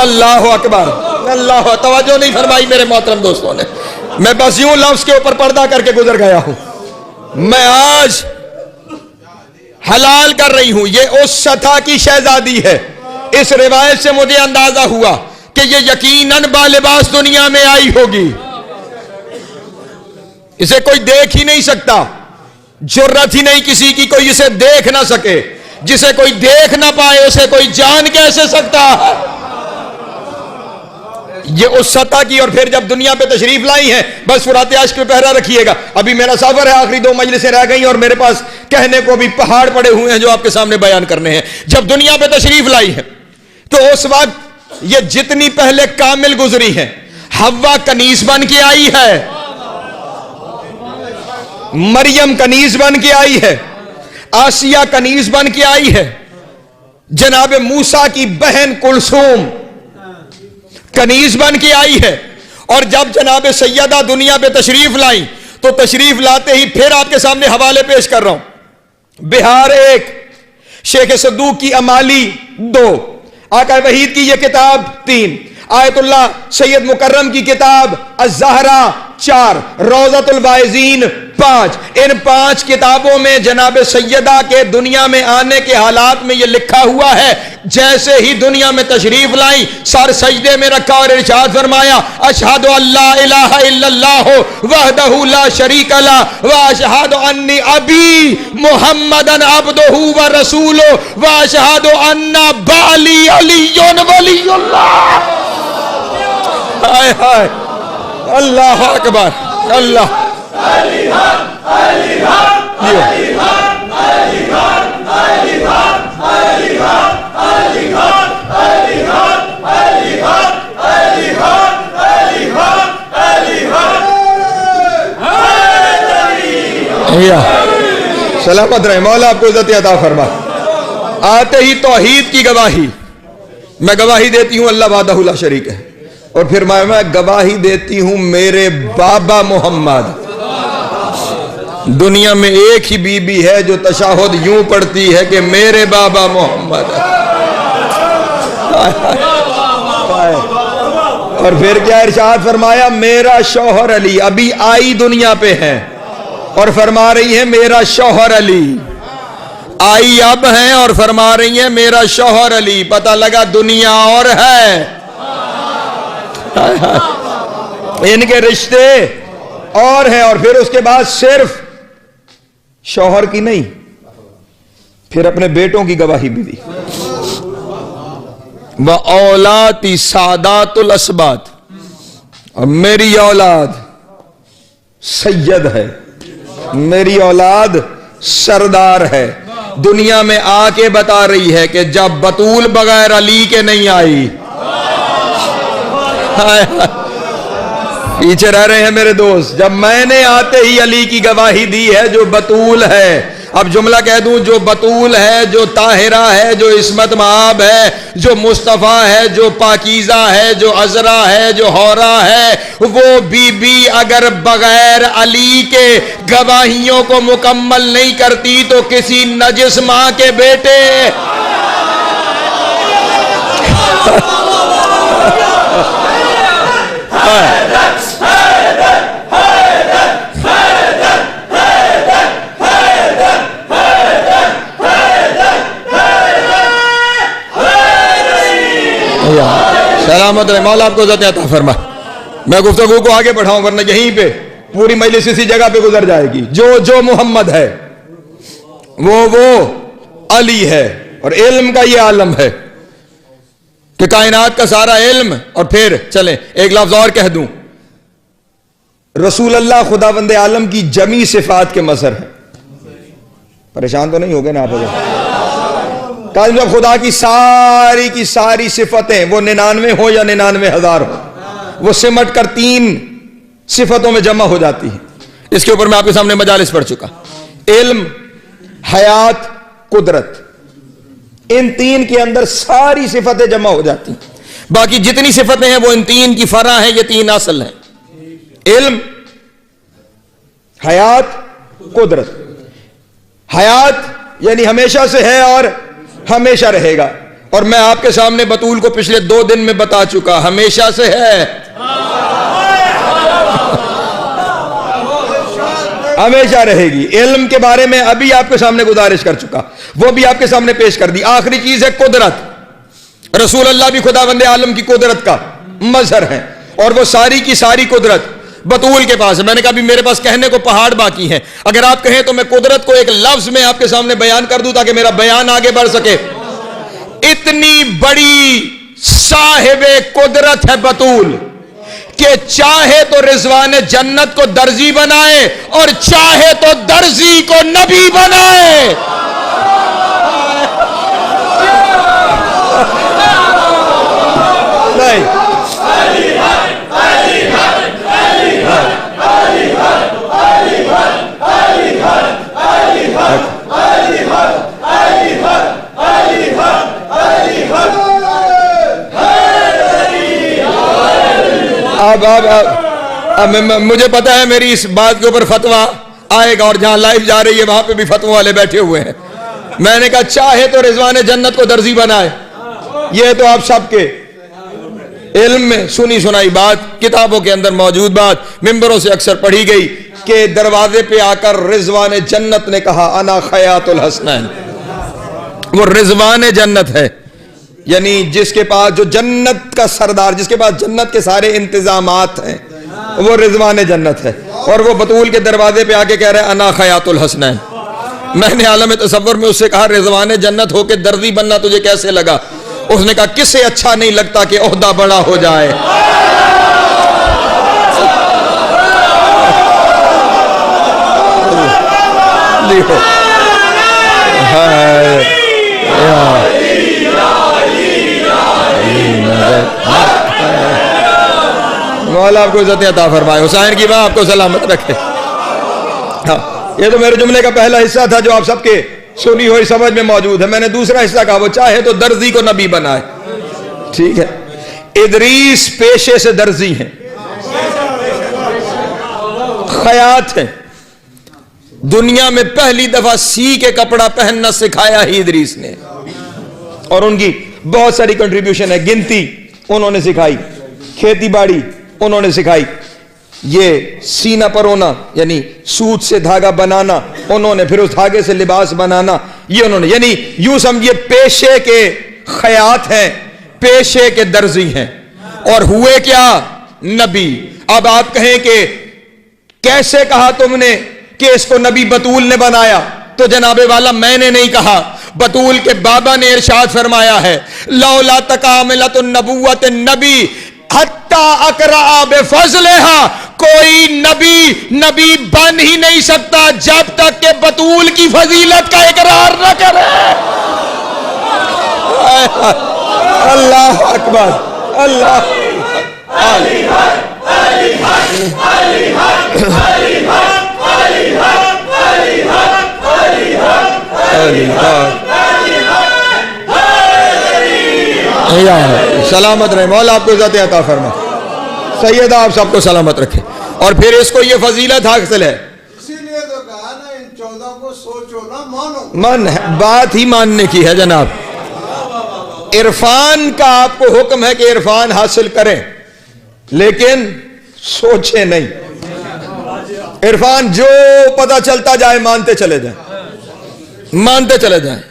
A: اللہ اکبر، اللہ، توجہ نہیں فرمائی میرے محترم دوستوں نے. میں بس یوں لفظ کے اوپر پردہ کر کے گزر گیا ہوں. میں آج حلال کر رہی ہوں، یہ اس سطح کی شہزادی ہے. اس روایت سے مجھے اندازہ ہوا کہ یہ یقیناً بالباس دنیا میں آئی ہوگی. اسے کوئی دیکھ ہی نہیں سکتا، جرت ہی نہیں کسی کی کوئی اسے دیکھ نہ سکے. جسے کوئی دیکھ نہ پائے اسے کوئی جان کیسے سکتا ہے؟ یہ اس سطح کی. اور پھر جب دنیا پہ تشریف لائی ہیں، بس فرات عشق پہ پہرا رکھیے گا. ابھی میرا سفر ہے، آخری 2 مجلسیں رہ گئی اور میرے پاس کہنے کو بھی پہاڑ پڑے ہوئے ہیں جو آپ کے سامنے بیان کرنے ہیں. جب دنیا پہ تشریف لائی ہیں تو اس وقت یہ جتنی پہلے کامل گزری ہیں، حوا کنیز بن کے آئی ہے، مریم کنیز بن کے آئی ہے، آسیہ کنیز بن کے آئی ہے، جناب موسیٰ کی بہن کلثوم کنیز بن کے آئی ہے. اور جب جناب سیدہ دنیا پہ تشریف لائیں تو تشریف لاتے ہی پھر آپ کے سامنے حوالے پیش کر رہا ہوں. بہار 1، شیخ صدوق کی امالی 2، آقا وحید کی یہ کتاب 3، آیت اللہ سید مکرم کی کتاب الزہرا 4، روضۃ الواعظین 5. ان 5 کتابوں میں جناب سیدہ کے دنیا میں آنے کے حالات میں یہ لکھا ہوا ہے. جیسے ہی دنیا میں تشریف لائیں سر سجدے میں رکھا اور ارشاد فرمایا اشہد ان لا الہ الا اللہ وحدہ لا شریک لہ واشہد انی ابی محمدًا عبدہ ورسولہ واشہد ان بالی علی ولی اللہ. ہائے ہائے، اللہ اکبر، اللہ. سلامت رہے، مولا آپ کو عزت عطا فرما. آتے ہی توحید کی گواہی. میں گواہی دیتی ہوں اللہ وحدہ لا شریک ہے، اور پھر میں گواہی دیتی ہوں میرے بابا محمد. دنیا میں ایک ہی بی بی ہے جو تشہد یوں پڑھتی ہے کہ میرے بابا محمد. اور پھر کیا ارشاد فرمایا، میرا شوہر علی. ابھی آئی دنیا پہ ہے اور فرما رہی ہے میرا شوہر علی. آئی اب ہیں اور فرما رہی ہیں میرا شوہر علی. پتہ لگا دنیا اور ہے، ان کے رشتے اور ہیں. اور پھر اس کے بعد صرف شوہر کی نہیں، پھر اپنے بیٹوں کی گواہی بھی دی. وَأَوْلَاتِ سَادَاتُ الْأَسْبَاط، اور میری اولاد سید ہے، میری اولاد سردار ہے. دنیا میں آ کے بتا رہی ہے کہ جب بطول بغیر علی کے نہیں آئی. پیچھے رہ رہے ہیں میرے دوست. جب میں نے آتے ہی علی کی گواہی دی ہے جو بطول ہے. اب جملہ کہہ دوں، جو بطول ہے، جو طاہرہ ہے، جو عصمت مآب ہے، جو مصطفیٰ ہے، جو پاکیزہ ہے، جو عذرا ہے، جو حورا ہے، وہ بی بی اگر بغیر علی کے گواہیوں کو مکمل نہیں کرتی تو کسی نجس ماں کے بیٹے سلامت رہے، مولا آپ کو عزت عطا فرما. میں گفتگو کو آگے بڑھاؤں ورنہ یہیں پہ پوری مجلس اسی جگہ پہ گزر جائے گی. جو محمد ہے وہ علی ہے. اور علم کا یہ عالم ہے کہ کائنات کا سارا علم. اور پھر چلیں ایک لفظ اور کہہ دوں، رسول اللہ خداوند عالم کی جمی صفات کے مظہر ہیں. پریشان تو نہیں ہو گئے نا آپ؟ جب خدا کی ساری صفتیں وہ 99 ہو یا 99,000 ہو، وہ سمٹ کر 3 صفتوں میں جمع ہو جاتی ہے. اس کے اوپر میں آپ کے سامنے مجالس پڑھ چکا. علم، حیات، قدرت، ان 3 کے اندر ساری صفتیں جمع ہو جاتی ہیں. باقی جتنی صفتیں ہیں وہ ان 3 کی فرع ہیں. یہ 3 اصل ہیں، علم، حیات، قدرت. حیات یعنی ہمیشہ سے ہے اور ہمیشہ رہے گا، اور میں آپ کے سامنے بطول کو پچھلے 2 دن میں بتا چکا، ہمیشہ سے ہے، ہمیشہ رہے گی۔ علم کے بارے میں ابھی آپ کے سامنے گزارش کر چکا، وہ بھی آپ کے سامنے پیش کر دی۔ آخری چیز ہے قدرت۔ رسول اللہ بھی خداوند عالم کی قدرت کا مظہر ہے، اور وہ ساری کی ساری قدرت بطول کے پاس ہے۔ میں نے کہا بھی میرے پاس کہنے کو پہاڑ باقی ہیں، اگر آپ کہیں تو میں قدرت کو ایک لفظ میں آپ کے سامنے بیان کر دوں تاکہ میرا بیان آگے بڑھ سکے۔ اتنی بڑی صاحب قدرت ہے بطول کہ چاہے تو رضوان جنت کو درزی بنائے اور چاہے تو درزی کو نبی بنائے۔ نہیں، اب مجھے پتا ہے میری اس بات کے اوپر فتویٰ آئے گا، اور جہاں لائیو جا رہی ہے وہاں پہ بھی فتویٰ والے بیٹھے ہوئے ہیں۔ میں نے کہا چاہے تو رضوان جنت کو درزی بنائے، یہ تو آپ سب کے علم میں سنی سنائی بات، کتابوں کے اندر موجود بات، ممبروں سے اکثر پڑھی گئی کہ دروازے پہ آ کر رضوان جنت نے کہا انا خیات الحسنین، وہ رضوان جنت ہے، یعنی جس کے پاس جو جنت کا سردار، جس کے پاس جنت کے سارے انتظامات ہیں، وہ رضوان جنت ہے، اور وہ بطول کے دروازے پہ آ کے کہہ رہے ہیں انا خیات الحسنین۔ میں نے عالم تصور میں اس سے کہا رضوان جنت ہو کے درزی بننا تجھے کیسے لگا؟ اس نے کہا کسے اچھا نہیں لگتا کہ عہدہ بڑا ہو جائے۔ مولا آپ کو عزت عطا فرمائے، حسین کی ماں آپ کو سلامت رکھے۔ ہاں، یہ تو میرے جملے کا پہلا حصہ تھا جو آپ سب کے سنی ہوئی سمجھ میں موجود ہے۔ میں نے دوسرا حصہ کہا وہ چاہے تو درزی کو نبی بنائے، ٹھیک ہے۔ ادریس پیشے سے درزی ہیں، خیاط ہیں، دنیا میں پہلی دفعہ سی کے کپڑا پہننا سکھایا ہی ادریس نے، اور ان کی بہت ساری کنٹریبیوشن ہے، گنتی انہوں نے سکھائی، کھیتی باڑی انہوں نے سکھائی، یہ سینہ پرونا یعنی سوت سے دھاگا بنانا انہوں نے، پھر اس دھاگے سے لباس بنانا یہ انہوں نے، یعنی یوں سمجھیے پیشے کے خیاط ہیں، پیشے کے درزی ہیں، اور ہوئے کیا؟ نبی۔ اب آپ کہیں کہ کیسے کہا تم نے کہ اس کو نبی بطول نے بنایا؟ تو جناب والا میں نے نہیں کہا، بطول کے بابا نے ارشاد فرمایا ہے لولا تکاملت النبوت نبی حتی اقرأ بفضلہا، کوئی نبی بن ہی نہیں سکتا جب تک کہ بطول کی فضیلت کا اقرار نہ کرے۔ اللہ اکبر، اللہ سلامت رہے، مولا آپ کو عزت عطا فرمائے، سیدہ آپ سب کو سلامت رکھے۔ اور پھر اس کو یہ فضیلت حاصل ہے،
B: اسی لیے تو کہا نا ان 14 کو سوچو نہ مانو،
A: من ہے، بات ہی ماننے کی ہے جناب۔ عرفان کا آپ کو حکم ہے کہ عرفان حاصل کریں لیکن سوچیں نہیں، عرفان جو پتہ چلتا جائے مانتے چلے جائیں، مانتے چلے جائیں،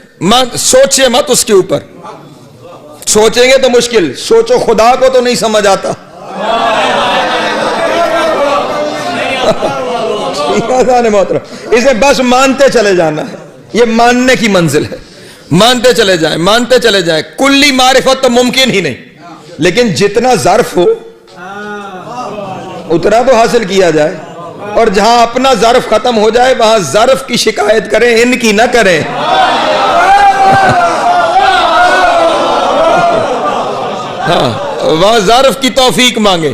A: سوچیں مت اس کے اوپر، سوچیں گے تو مشکل، سوچو خدا کو تو نہیں سمجھ آتا، اسے بس مانتے چلے جانا ہے، یہ ماننے کی منزل ہے، مانتے چلے جائیں، مانتے چلے جائیں۔ کلی معرفت تو ممکن ہی نہیں، لیکن جتنا ظرف ہو اتنا تو حاصل کیا جائے، اور جہاں اپنا ظرف ختم ہو جائے وہاں ظرف کی شکایت کریں، ان کی نہ کریں۔ ہاں، وہاں ظرف کی توفیق مانگے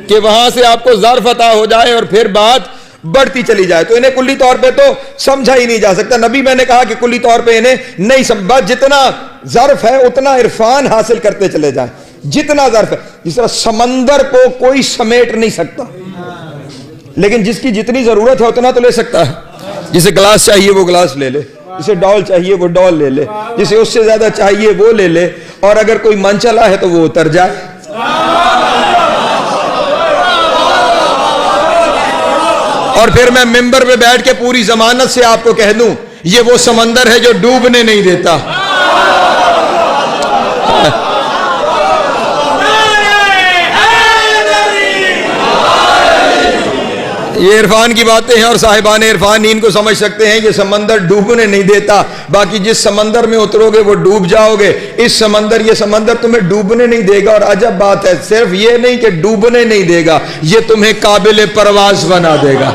A: کہ وہاں سے آپ کو ظرف عطا ہو جائے اور پھر بات بڑھتی چلی جائے۔ تو انہیں کلی طور پہ تو سمجھا ہی نہیں جا سکتا، نبی میں نے کہا کہ کلی طور پہ انہیں نہیں سمجھا، جتنا ظرف ہے اتنا عرفان حاصل کرتے چلے جائیں، جتنا ظرف ہے۔ جس طرح سمندر کو کوئی سمیٹ نہیں سکتا، لیکن جس کی جتنی ضرورت ہے اتنا تو لے سکتا ہے، جسے گلاس چاہیے وہ گلاس لے لے، جسے ڈال چاہیے وہ ڈال لے لے, جسے اس سے زیادہ چاہیے وہ لے لے, اور اگر کوئی من چلا ہے تو وہ اتر جائے. اور پھر میں ممبر پہ بیٹھ کے پوری ضمانت سے آپ کو کہہ دوں, یہ وہ سمندر ہے جو ڈوبنے نہیں دیتا. یہ عرفان کی باتیں ہیں, اور صاحبان عرفان ان کو سمجھ سکتے ہیں. یہ سمندر ڈوبنے نہیں دیتا, باقی جس سمندر میں اترو گے وہ ڈوب جاؤ گے. یہ سمندر تمہیں ڈوبنے نہیں دے گا. اور عجب بات ہے, صرف یہ نہیں کہ ڈوبنے نہیں دے گا, یہ تمہیں قابل پرواز بنا دے گا.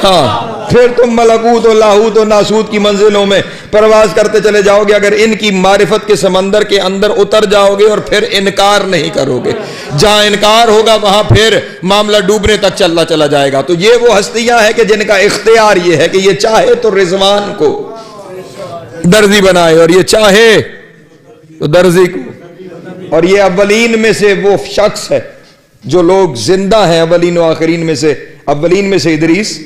A: ہاں, پھر تم ملکوت و لاہوت و ناسوت کی منزلوں میں پرواز کرتے چلے جاؤ گے, اگر ان کی معرفت کے سمندر کے اندر اتر جاؤ گے, اور پھر انکار نہیں کرو گے. جہاں انکار ہوگا وہاں پھر معاملہ ڈوبنے تک چلا جائے گا. تو یہ وہ ہستیاں ہیں کہ جن کا اختیار یہ ہے کہ یہ چاہے تو رضوان کو درزی بنائے, اور یہ چاہے تو درزی کو. اور یہ اولین میں سے وہ شخص ہے جو لوگ زندہ ہیں, اولین و آخرین میں سے. اولین میں سے ادریس,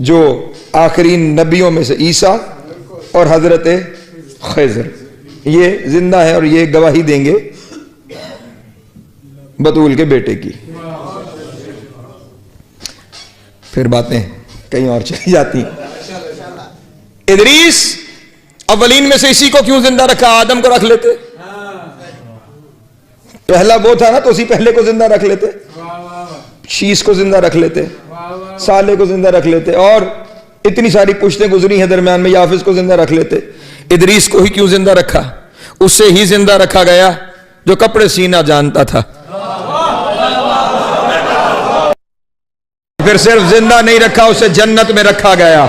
A: جو آخرین نبیوں میں سے عیسیٰ, اور حضرت خضر, یہ زندہ ہے, اور یہ گواہی دیں گے بطول کے بیٹے کی. پھر باتیں کہیں اور چلی جاتی. ادریس اولین میں سے اسی کو کیوں زندہ رکھا؟ آدم کو رکھ لیتے, پہلا وہ تھا نا, تو اسی پہلے کو زندہ رکھ لیتے. شیش کو زندہ رکھ لیتے, صالح کو زندہ رکھ لیتے, اور اتنی ساری پشتیں گزری ہیں درمیان میں, یافس کو زندہ رکھ لیتے. ادریس کو ہی کیوں زندہ رکھا؟ اس سے ہی زندہ رکھا گیا جو کپڑے سینا جانتا تھا. پھر صرف زندہ نہیں رکھا, اسے جنت میں رکھا گیا.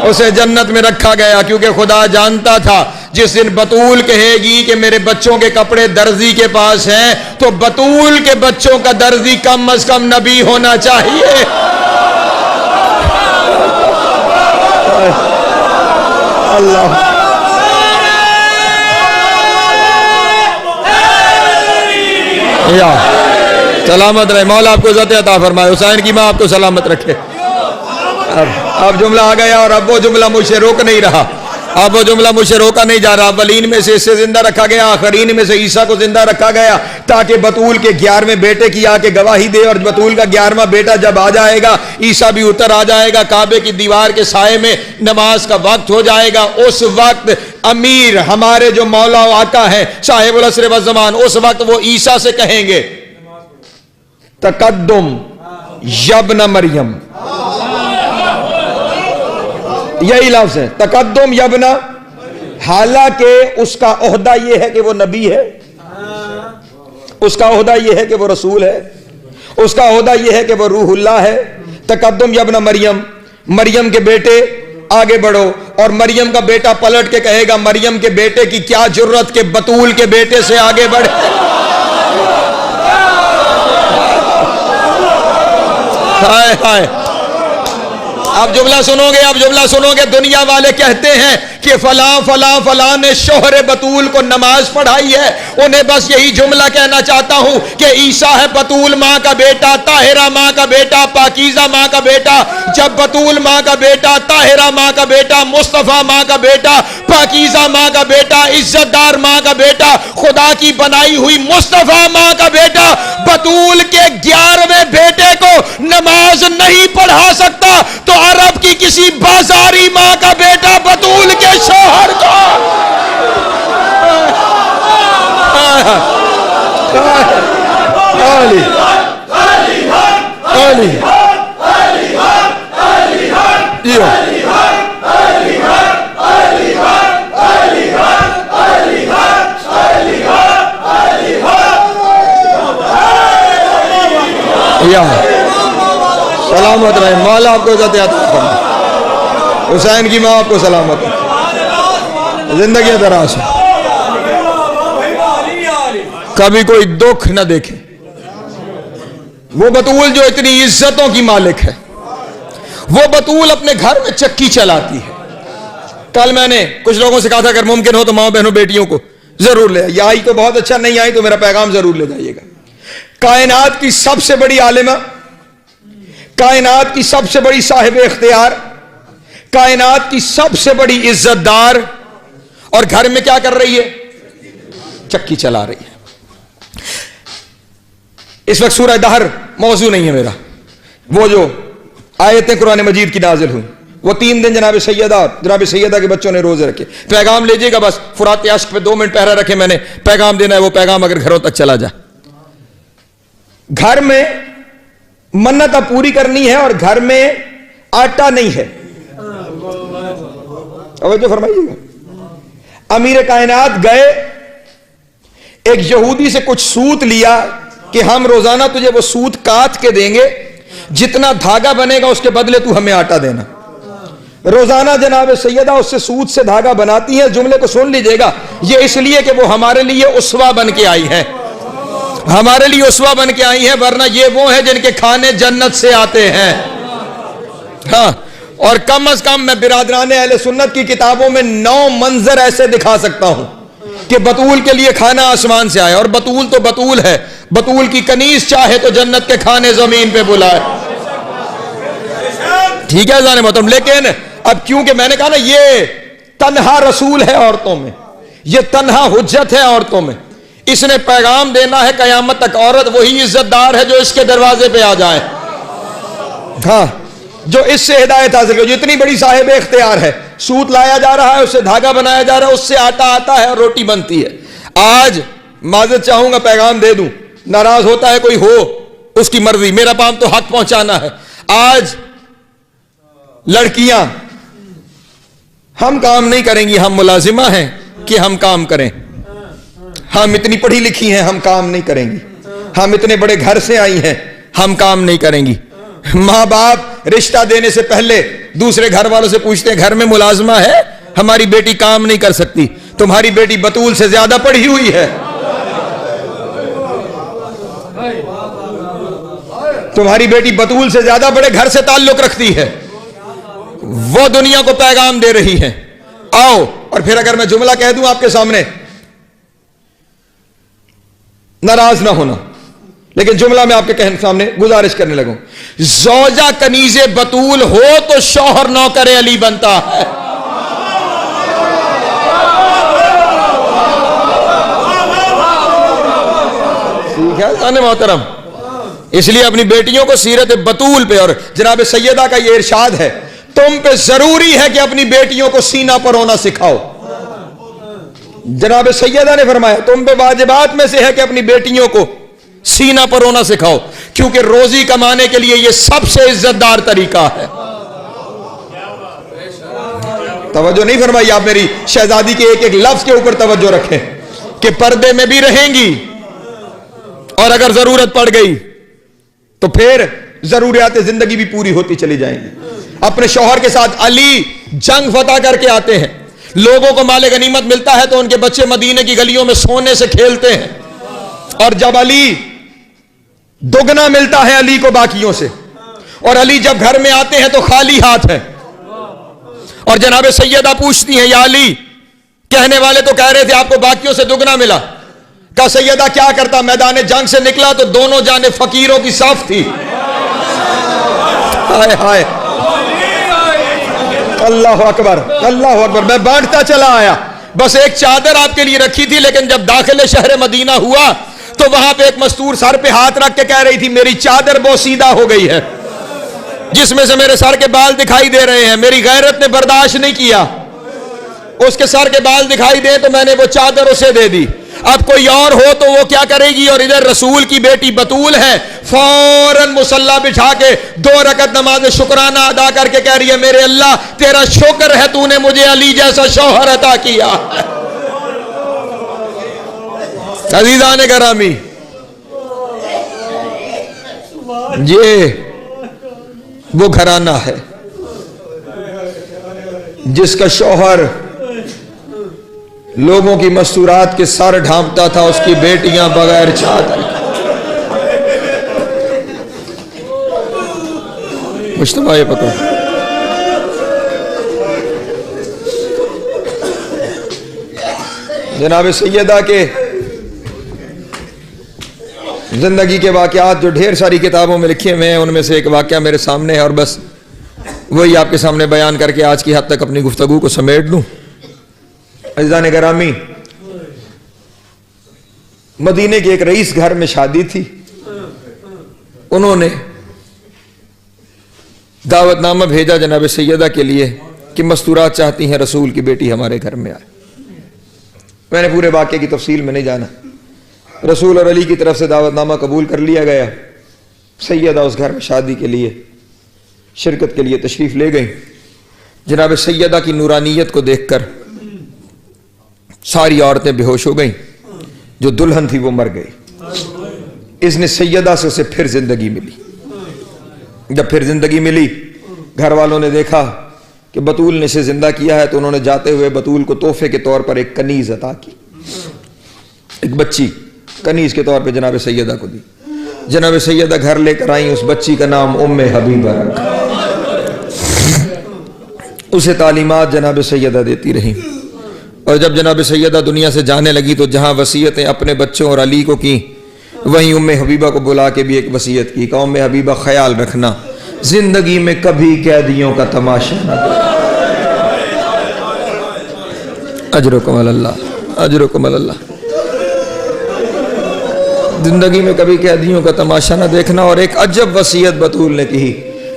A: اسے جنت میں رکھا گیا کیونکہ خدا جانتا تھا جس دن بطول کہے گی کہ میرے بچوں کے کپڑے درزی کے پاس ہیں, تو بطول کے بچوں کا درزی کم از کم نبی ہونا چاہیے. اللہ یا سلامت رہے, مولا آپ کو عزت عطا فرمائے. حسین کی ماں آپ کو سلامت رکھے. اب جملہ آ گیا, اور اب وہ جملہ مجھ سے روک نہیں رہا, اب وہ جملہ مجھ سے روکا نہیں جا رہا. اولین میں سے اسے زندہ رکھا گیا, آخرین میں سے عیسیٰ کو زندہ رکھا گیا, تاکہ بطول کے 11ویں بیٹے کی آ کے گواہی دے. اور بطول کا 11واں بیٹا جب آ جائے گا, عیسیٰ بھی اتر آ جائے گا, کعبے کی دیوار کے سائے میں نماز کا وقت ہو جائے گا. اس وقت امیر ہمارے جو مولا و آقا ہے صاحب العصر والزمان, اس وقت وہ عیسیٰ سے کہیں گے تقدم یبن مریم. یہی لفظ ہے تقدم یبن, حالانکہ اس کا عہدہ یہ ہے کہ وہ نبی ہے, اس کا عہدہ یہ ہے کہ وہ رسول ہے, اس کا عہدہ یہ ہے کہ وہ روح اللہ ہے. تقدم یبن مریم, مریم کے بیٹے آگے بڑھو. اور مریم کا بیٹا پلٹ کے کہے گا, مریم کے بیٹے کی کیا جرت کہ بطول کے بیٹے سے آگے بڑھے. ہائے ہائے, اب جملہ سنو گے, اب جملہ سنو گے. دنیا والے کہتے ہیں کہ فلاں فلاں فلاں نے شوہر بطول کو نماز پڑھائی ہے. انہیں بس یہی جملہ کہنا چاہتا ہوں کہ عیسیٰ ہے بطول ماں کا بیٹا, طاہرہ ماں کا بیٹا, پاکیزہ ماں کا بیٹا. جب بطول ماں کا بیٹا, طاہرہ ماں کا بیٹا, مصطفیٰ ماں کا بیٹا, پاکیزہ ماں کا بیٹا, عزت دار ماں کا بیٹا, خدا کی بنائی ہوئی مصطفیٰ ماں کا بیٹا بطول کے 11ویں بیٹے کو نماز نہیں پڑھا سکتا, تو عرب کی کسی بازاری ماں کا بیٹا بطول کے شوہر کو سلامت رہے. مولا آپ کو عزت عطا فرمائے. حسین کی ماں آپ کو سلامت رہے, زندگی دراز ہو, کبھی کوئی دکھ نہ دیکھے. وہ بطول جو اتنی عزتوں کی مالک ہے, وہ بطول اپنے گھر میں چکی چلاتی ہے. کل میں نے کچھ لوگوں سے کہا تھا اگر ممکن ہو تو ماں بہنوں بیٹیوں کو ضرور لے آئی. آئی تو بہت اچھا, نہیں آئی تو میرا پیغام ضرور لے جائیے گا. کائنات کی سب سے بڑی عالمہ, کائنات کی سب سے بڑی صاحب اختیار, کائنات کی سب سے بڑی عزت دار، اور گھر میں کیا کر رہی ہے؟ چکی چلا رہی ہے. اس وقت سورہ دہر موضوع نہیں ہے میرا. وہ جو آیتیں قرآن مجید کی نازل ہوئی، وہ 3 دن جناب سیدہ کے بچوں نے روزے رکھے. پیغام لیجیے گا، بس فرات عشق پہ 2 منٹ پہرا رکھے، میں نے پیغام دینا ہے، وہ پیغام اگر گھروں تک چلا جائے. گھر میں منت اب پوری کرنی ہے اور گھر میں آٹا نہیں ہے. توجہ فرمائیے گا. امیر کائنات گئے، ایک یہودی سے کچھ سوت لیا کہ ہم روزانہ تجھے وہ سوت کاٹ کے دیں گے، جتنا دھاگا بنے گا اس کے بدلے تو ہمیں آٹا دینا. روزانہ جناب سیدہ اس سے سوت سے دھاگا بناتی ہیں. جملے کو سن لیجئے گا، یہ اس لیے کہ وہ ہمارے لیے اسوہ بن کے آئی ہیں، ہمارے لیے اسوہ بن کے آئی ہیں، ورنہ یہ وہ ہیں جن کے کھانے جنت سے آتے ہیں. ہاں، اور کم از کم میں برادران اہل سنت کی کتابوں میں 9 منظر ایسے دکھا سکتا ہوں کہ بطول کے لیے کھانا آسمان سے آیا، اور بطول تو بطول ہے. بطول کی کنیز چاہے تو جنت کے کھانے زمین پہ بلائے. ٹھیک ہے جانے محترم. لیکن اب کیونکہ میں نے کہا نا یہ تنہا رسول ہے عورتوں میں، یہ تنہا حجت ہے عورتوں میں، اس نے پیغام دینا ہے قیامت تک. عورت وہی عزت دار ہے جو اس کے دروازے پہ آ جائے. ہاں، جو اس سے ہدایت حاصل کرے. جو اتنی بڑی صاحب اختیار ہے، سوت لایا جا رہا ہے، اس سے دھاگا بنایا جا رہا ہے، اس سے آٹا آتا ہے اور روٹی بنتی ہے. آج معذرت چاہوں گا، پیغام دے دوں، ناراض ہوتا ہے کوئی ہو، اس کی مرضی، میرا کام تو حق پہنچانا ہے. آج لڑکیاں ہم کام نہیں کریں گی، ہم ملازمہ ہیں کہ ہم کام کریں. ہم اتنی پڑھی لکھی ہیں، ہم کام نہیں کریں گی. ہم اتنے بڑے گھر سے آئی ہیں، ہم کام نہیں کریں گی. ماں باپ رشتہ دینے سے پہلے دوسرے گھر والوں سے پوچھتے ہیں گھر میں ملازمہ ہے؟ ہماری بیٹی کام نہیں کر سکتی. تمہاری بیٹی بطول سے زیادہ پڑھی ہوئی ہے، تمہاری بیٹی بطول سے زیادہ بڑے گھر سے تعلق رکھتی ہے، وہ دنیا کو پیغام دے رہی ہے. آؤ. اور پھر اگر میں جملہ کہہ دوں آپ کے سامنے، ناراض نہ ہونا، لیکن جملہ میں آپ کے سامنے گزارش کرنے لگوں. زوجہ کنیز بطول ہو تو شوہر نوکر علی بنتا ہے. ٹھیک ہے محترم. اس لیے اپنی بیٹیوں کو سیرت بطول پہ، اور جناب سیدہ کا یہ ارشاد ہے، تم پہ ضروری ہے کہ اپنی بیٹیوں کو سینہ پرونا سکھاؤ. جناب سیدہ نے فرمایا تم پہ واجبات میں سے ہے کہ اپنی بیٹیوں کو سینہ پرونا سکھاؤ، کیونکہ روزی کمانے کے لیے یہ سب سے عزت دار طریقہ ہے. توجہ نہیں فرمائی آپ میری شہزادی کے ایک ایک لفظ کے اوپر توجہ رکھیں کہ پردے میں بھی رہیں گی، اور اگر ضرورت پڑ گئی تو پھر ضروریات زندگی بھی پوری ہوتی چلی جائیں گی. اپنے شوہر کے ساتھ علی جنگ فتح کر کے آتے ہیں. لوگوں کو مال غنیمت ملتا ہے تو ان کے بچے مدینے کی گلیوں میں سونے سے کھیلتے ہیں، اور جب علی دگنا ملتا ہے علی کو باقیوں سے، اور علی جب گھر میں آتے ہیں تو خالی ہاتھ ہے. اور جناب سیدہ پوچھتی ہیں یا علی، کہنے والے تو کہہ رہے تھے آپ کو باقیوں سے دگنا ملا. کہا سیدہ کیا کرتا، میدان جنگ سے نکلا تو دونوں جانب فقیروں کی صف تھی. ہائے ہائے، اللہ اکبر اللہ اکبر. میں بانٹتا چلا آیا، بس ایک چادر آپ کے لیے رکھی تھی، لیکن جب داخل شہر مدینہ ہوا تو وہاں پہ ایک مستور سر پہ ہاتھ رکھ کے کہہ رہی تھی میری چادر بوسیدہ ہو گئی ہے، جس میں سے میرے سر کے بال دکھائی دے رہے ہیں. میری غیرت نے برداشت نہیں کیا، اس کے سر کے بال دکھائی دے تو میں نے وہ چادر اسے دے دی. اب کوئی اور ہو تو وہ کیا کرے گی؟ اور ادھر رسول کی بیٹی بطول ہے، فوراً مصلی بچھا کے 2 رکعت نماز شکرانہ ادا کر کے کہہ رہی ہے میرے اللہ تیرا شکر ہے تو نے مجھے علی جیسا شوہر عطا کیا. عزیزان گرامی، یہ وہ گھرانہ ہے جس کا شوہر لوگوں کی مستورات کے سر ڈھانپتا تھا، اس کی بیٹیاں بغیر چادر. مشتبہ یہ پکڑ. جناب سیدہ کے زندگی کے واقعات جو ڈھیر ساری کتابوں میں لکھے ہوئے ہیں، ان میں سے ایک واقعہ میرے سامنے ہے، اور بس وہی آپ کے سامنے بیان کر کے آج کی حد تک اپنی گفتگو کو سمیٹ دوں۔ عزیزان گرامی، مدینے کے ایک رئیس گھر میں شادی تھی، انہوں نے دعوت نامہ بھیجا جناب سیدہ کے لیے کہ مستورات چاہتی ہیں رسول کی بیٹی ہمارے گھر میں آئے۔ میں نے پورے واقعے کی تفصیل میں نہیں جانا، رسول اور علی کی طرف سے دعوت نامہ قبول کر لیا گیا، سیدہ اس گھر میں شادی کے لیے شرکت کے لیے تشریف لے گئیں۔ جناب سیدہ کی نورانیت کو دیکھ کر ساری عورتیں بے ہوش ہو گئیں، جو دلہن تھی وہ مر گئی۔ اس نے سیدہ سے اسے پھر زندگی ملی۔ جب پھر زندگی ملی، گھر والوں نے دیکھا کہ بطول نے اسے زندہ کیا ہے، تو انہوں نے جاتے ہوئے بطول کو تحفے کے طور پر ایک کنیز عطا کی، ایک بچی کنیز کے طور پہ جناب سیدہ کو دی۔ جناب سیدہ گھر لے کر آئیں، اس بچی کا نام ام حبیبہ رکھا، اسے تعلیمات جناب سیدہ دیتی رہی۔ اور جب جناب سیدہ دنیا سے جانے لگی تو جہاں وصیتیں اپنے بچوں اور علی کو کی، وہیں ام حبیبہ کو بلا کے بھی ایک وصیت کی کہ ام حبیبہ خیال رکھنا، زندگی میں کبھی قیدیوں کا تماشا نہ دیکھنا۔ اجرکم اللہ، اجرکم اللہ۔ زندگی میں کبھی قیدیوں کا تماشا نہ دیکھنا۔ اور ایک عجب وصیت بطول نے کی،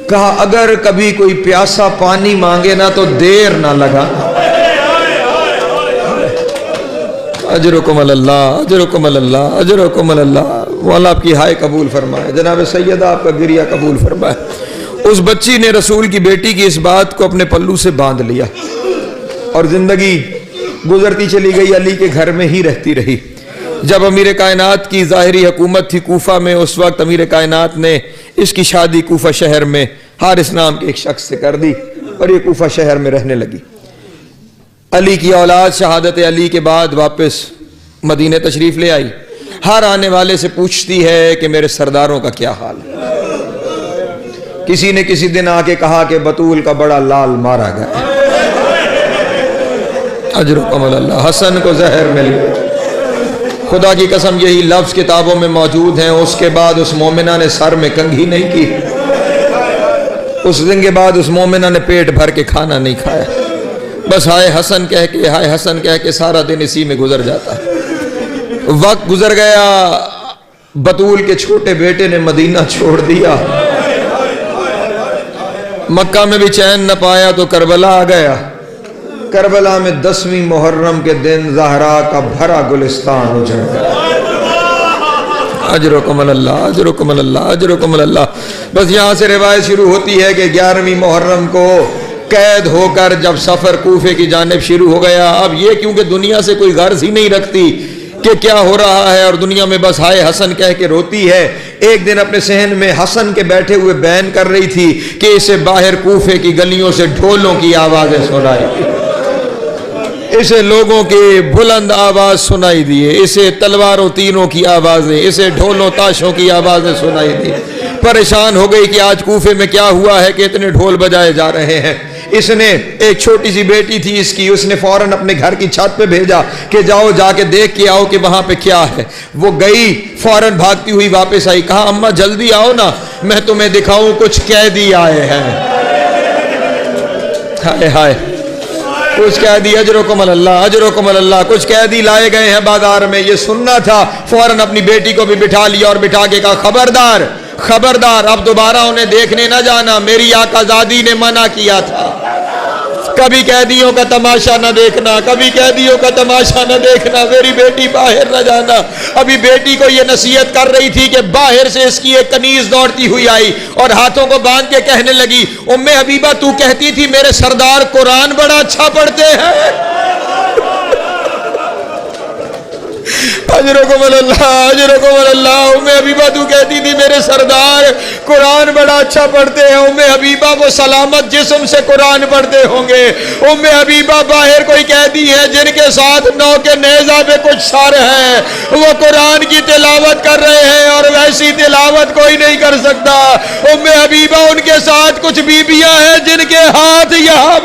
A: کہا اگر کبھی کوئی پیاسا پانی مانگے نا تو دیر نہ لگانا۔ اجرکم اللہ، اجرکم اللہ، اجرکم اللہ۔ مولا آپ کی ہائے قبول فرمائے، جناب سیدہ آپ کا گریہ قبول فرمائے۔ اس بچی نے رسول کی بیٹی کی اس بات کو اپنے پلو سے باندھ لیا اور زندگی گزرتی چلی گئی، علی کے گھر میں ہی رہتی رہی۔ جب امیر کائنات کی ظاہری حکومت تھی کوفہ میں، اس وقت امیر کائنات نے اس کی شادی کوفہ شہر میں حارث نام کے ایک شخص سے کر دی اور یہ کوفہ شہر میں رہنے لگی۔ علی کی اولاد شہادت علی کے بعد واپس مدینے تشریف لے آئی، ہر آنے والے سے پوچھتی ہے کہ میرے سرداروں کا کیا حال ہے۔ کسی نے کسی دن آ کے کہا کہ بطول کا بڑا لال مارا گیا۔ اجرکم اللہ۔ حسن کو زہر مل گئی۔ خدا کی قسم یہی لفظ کتابوں میں موجود ہیں۔ اس کے بعد اس مومنہ نے سر میں کنگھی نہیں کی، اس دن کے بعد اس مومنہ نے پیٹ بھر کے کھانا نہیں کھایا، بس ہائے حسن کہہ کے، ہائے حسن کہہ کے سارا دن اسی میں گزر جاتا ہے۔ وقت گزر گیا، بطول کے چھوٹے بیٹے نے مدینہ چھوڑ دیا، مکہ میں بھی چین نہ پایا تو کربلا آ گیا۔ کربلا میں 10ویں محرم کے دن زہرا کا بھرا گلستان اجڑ گیا۔ اجرکم اللہ، اجرکم اللہ، اجرکم اللہ۔ بس یہاں سے روایت شروع ہوتی ہے کہ 11ویں محرم کو قید ہو کر جب سفر کوفے کی جانب شروع ہو گیا، اب یہ کیونکہ دنیا سے کوئی غرض ہی نہیں رکھتی کہ کیا ہو رہا ہے اور دنیا میں بس ہائے حسن کہہ کے روتی ہے، ایک دن اپنے صحن میں حسن کے بیٹھے ہوئے بیان کر رہی تھی کہ اسے باہر کوفے کی گلیوں سے ڈھولوں کی آوازیں سنائی دی، اسے لوگوں کی بلند آواز سنائی دیے، اسے تلواروں تیروں کی آوازیں، اسے ڈھولوں تاشوں کی آوازیں سنائی دی۔ پریشان ہو گئی کہ آج کوفے میں کیا ہوا ہے کہ اتنے ڈھول بجائے جا رہے ہیں۔ اس نے ایک چھوٹی سی بیٹی تھی اس کی، اس نے فوراً اپنے گھر کی چھت پہ بھیجا کہ جاؤ جا کے دیکھ کے آؤ کہ وہاں پہ کیا ہے۔ وہ گئی، فوراً بھاگتی ہوئی واپس آئی، کہا اماں جلدی آؤ نا، میں تمہیں دکھاؤں کچھ قیدی آئے ہیں۔ ہائے ہائے، کچھ قیدی، اجرکم اللہ، اجرکم اللہ، کچھ قیدی لائے گئے ہیں بازار میں۔ یہ سننا تھا، فوراً اپنی بیٹی کو بھی بٹھا لیا اور بٹھا کے کہا خبردار خبردار، اب دوبارہ انہیں دیکھنے نہ جانا، میری آقا زادی نے منع کیا تھا، کبھی قیدیوں کا تماشا نہ دیکھنا، کبھی قیدیوں کا تماشا نہ دیکھنا، میری بیٹی باہر نہ جانا۔ ابھی بیٹی کو یہ نصیحت کر رہی تھی کہ باہر سے اس کی ایک کنیز دوڑتی ہوئی آئی اور ہاتھوں کو باندھ کے کہنے لگی ام حبیبہ تو کہتی تھی میرے سردار قرآن بڑا اچھا پڑھتے ہیں۔ اجرکم اللہ، اجرکم اللہ۔ ام حبیبہ تو کہتی تھی میرے سردار قرآن بڑا اچھا پڑھتے ہیں۔ ام حبیبہ وہ سلامت جسم سے قرآن پڑھتے ہوں گے۔ ام حبیبہ باہر کوئی قیدی ہے جن کے ساتھ نو کے نیزہ پہ کچھ سر ہیں، وہ قرآن کی تلاوت کر رہے ہیں اور ویسی تلاوت کوئی نہیں کر سکتا۔ ام حبیبہ ان کے ساتھ کچھ بیبیاں ہیں جن کے ہاتھ یہاں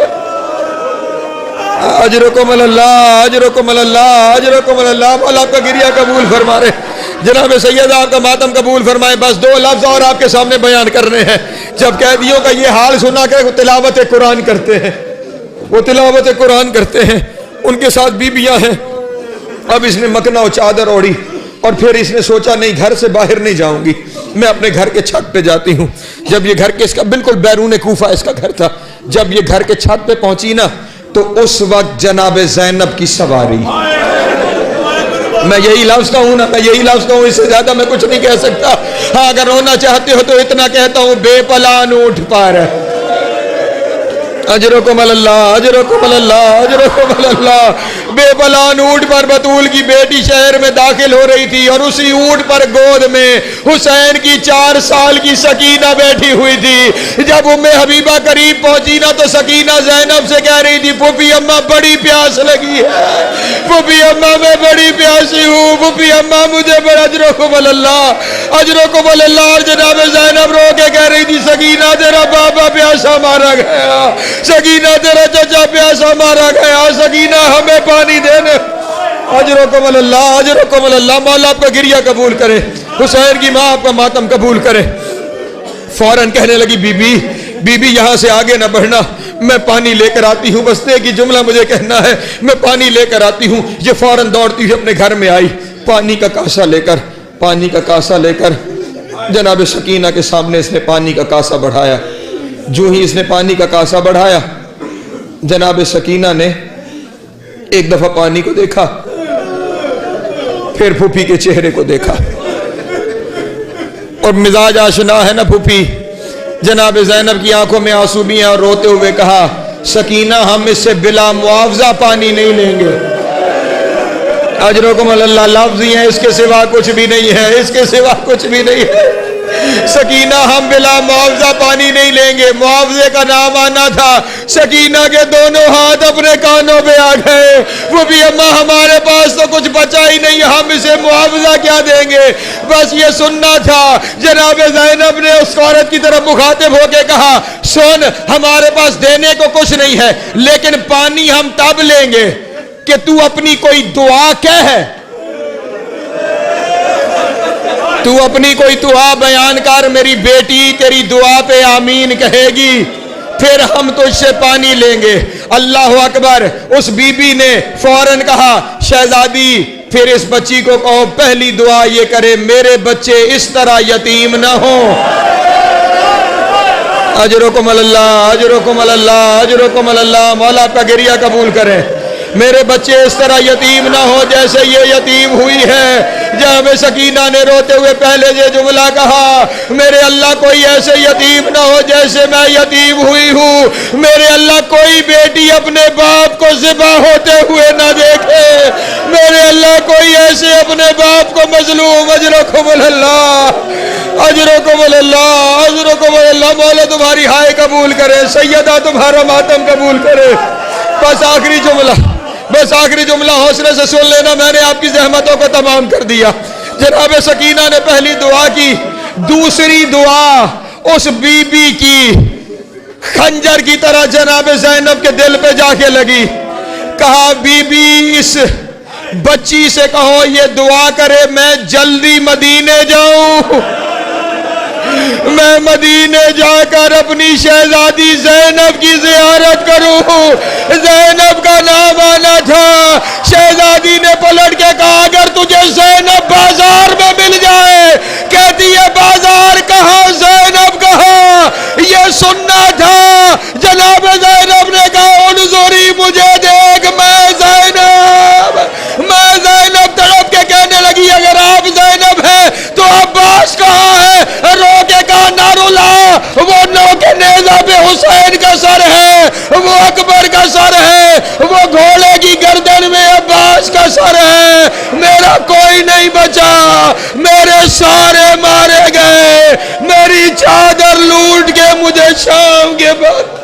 A: اجرکم اللہ، اجرکم اللہ، اجرکم اللہ۔ مولا آپ کا گریہ قبول فرما رہے۔ جناب سید آپ کا ماتم قبول فرمائے. بس 2 لفظ اور آپ کے سامنے بیان کرنے ہیں. جب قیدیوں کا یہ حال سنا کہ وہ تلاوت قرآن کرتے ہیں, وہ تلاوت قرآن کرتے ہیں, ان کے ساتھ بیویاں ہیں. اب اس نے مکنا و چادر اوڑھی اور پھر اس نے سوچا نہیں گھر سے باہر نہیں جاؤں گی, میں اپنے گھر کے چھت پہ جاتی ہوں. جب یہ گھر کے اس کا بالکل بیرون کوفہ اس کا گھر تھا, جب یہ گھر کے چھت پہ پہنچی نا تو اس وقت جناب زینب کی سواری. میں یہی لفظ کہوں نا, میں یہی لفظ کہوں, اس سے زیادہ میں کچھ نہیں کہہ سکتا. ہاں اگر رونا چاہتے ہو تو اتنا کہتا ہوں, بے پلان اٹھ پر اجرکم اللہ, اجرکم اللہ, اجرکم اللہ. بے پلان اونٹ پر بطول کی بیٹی شہر میں داخل ہو رہی تھی اور اسی اونٹ پر گود میں حسین کی 4 سال کی سکینہ بیٹھی ہوئی تھی. جب ام حبیبہ قریب پہنچی نا تو سکینہ زینب سے کہہ رہی تھی, پھوپھی اماں بڑی پیاس لگی ہے, پھوپھی اماں میں بڑی پیاسی ہوں, پھوپھی اماں مجھے بڑا. اجرکم اللہ, اجرکم اللہ. اور جناب زینب رو کے کہہ رہی تھی, سکینہ تیرا بابا پیاسا مارا گیا, سکینہ تیرا چچا پیاسا مارا گیا, سکینہ ہمیں پانی دینے. اجرکم اللہ, اجرکم اللہ. مولا آپ کا گریہ قبول کرے, حسین کی ماں آپ کا ماتم قبول کرے. فوراً کہنے لگی, بی بی یہاں سے آگے نہ بڑھنا, میں پانی لے کر آتی ہوں, بس ایک ہی جملہ مجھے کہنا ہے, میں پانی لے کر آتی ہوں. یہ فوراً دوڑتی ہوئی اپنے گھر میں آئی, پانی کا کاسا لے کر, پانی کا کاسا لے کر جناب سکینہ کے سامنے اس نے پانی کا کاسا بڑھایا. جو ہی اس نے پانی کا کاسا بڑھایا, جناب سکینہ نے ایک دفعہ پانی کو دیکھا, پھر پھوپھی کے چہرے کو دیکھا, اور مزاج آشنا ہے نا پھوپھی. جناب زینب کی آنکھوں میں آنسو بھی ہیں اور روتے ہوئے کہا, سکینہ ہم اس سے بلا معاوضہ پانی نہیں لیں گے. اجرکم اللہ. لفظ ہی ہیں, اس کے سوا کچھ بھی نہیں ہے, اس کے سوا کچھ بھی نہیں ہے. سکینہ ہم بلا معاوضہ پانی نہیں لیں گے. معاوضے کا نام آنا تھا. سکینہ کے دونوں ہاتھ اپنے کانوں پہ آ گئے. وہ بھی اماں ہمارے پاس تو کچھ بچا ہی نہیں, ہم اسے معاوضہ کیا دیں گے, بس یہ سننا تھا. جناب زینب نے اس عورت کی طرف مخاطب ہو کے کہا, سن ہمارے پاس دینے کو کچھ نہیں ہے, لیکن پانی ہم تب لیں گے کہ تو اپنی کوئی دعا کہے, تو اپنی کوئی دعا بیان کر, میری بیٹی تیری دعا پہ آمین کہے گی, پھر ہم تجھ سے پانی لیں گے. اللہ اکبر. اس بی بی نے فوراً کہا, شہزادی پھر اس بچی کو کہو پہلی دعا یہ کرے, میرے بچے اس طرح یتیم نہ ہوں. اجرکم اللہ, اجرکم اللہ, اجرکم اللہ. مولا آپ کا گریہ قبول کرے. میرے بچے اس طرح یتیم نہ ہو جیسے یہ یتیم ہوئی ہے. جب سکینہ نے روتے ہوئے پہلے یہ جملہ کہا, میرے اللہ کوئی ایسے یتیم نہ ہو جیسے میں یتیم ہوئی ہوں. میرے اللہ کوئی بیٹی اپنے باپ کو ذبح ہوتے ہوئے نہ دیکھے. میرے اللہ کوئی ایسے اپنے باپ کو مظلوم. اجرکم اللہ, اجرکم اللہ, اجرکم اللہ. مولا تمہاری ہائے قبول کرے, سیدہ تمہارا ماتم قبول کرے. بس آخری جملہ, بس آخری جملہ حوصلے سے سن لینا, میں نے آپ کی زحمتوں کو تمام کر دیا. جناب سکینہ نے پہلی دعا کی, دوسری دعا اس بی بی کی خنجر کی طرح جناب زینب کے دل پہ جا کے لگی. کہا, بی بی اس بچی سے کہو یہ دعا کرے میں جلدی مدینے جاؤں, میں مدینے جا کر اپنی شہزادی زینب کی زیارت کروں. زینب کا نام آنا تھا. شہزادی نے پلٹ کے کہا, اگر تجھے زینب بازار میں مل جائے. کہتی ہے بازار کہاں, زینب کہاں, یہ سننا تھا. جناب زینب نے کہا, انظری مجھے دیکھ, میں زینب. تڑپ کے کہنے لگی, اگر آپ زینب ہیں تو عباس کہاں ہے. رو کے کہا, نہ رلا, وہ نوک نیزہ پہ حسین کا سر ہے, وہ اکبر کا سر ہے, وہ گھوڑے کی گردن میں عباس کا سر ہے. میرا کوئی نہیں بچا, میرے سارے مارے گئے. میری چادر لوٹ کے مجھے شام کے بعد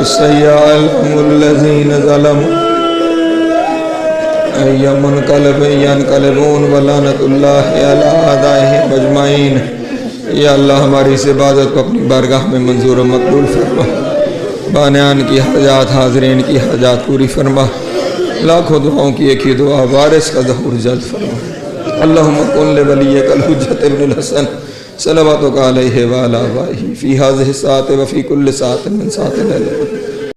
A: سيعلم الذين ظلموا أي منقلب ينقلبون ولعنة الله على أعدائهم أجمعين. یا اللہ ہماری اس عبادت کو اپنی بارگاہ میں منظور و مقبول فرما، بانیان کی حاجات، حاضرین کی حاجات پوری فرما، لاکھوں دعاؤں کی ایک ہی دعا، وارث کا ظہور جلد فرما۔ اللہم کن لولیک الحجۃ ابن الحسن صلواتک علیہ وعلی آبائہ فی ہذہ الساعۃ وفی کل ساعۃ من ساعات الليل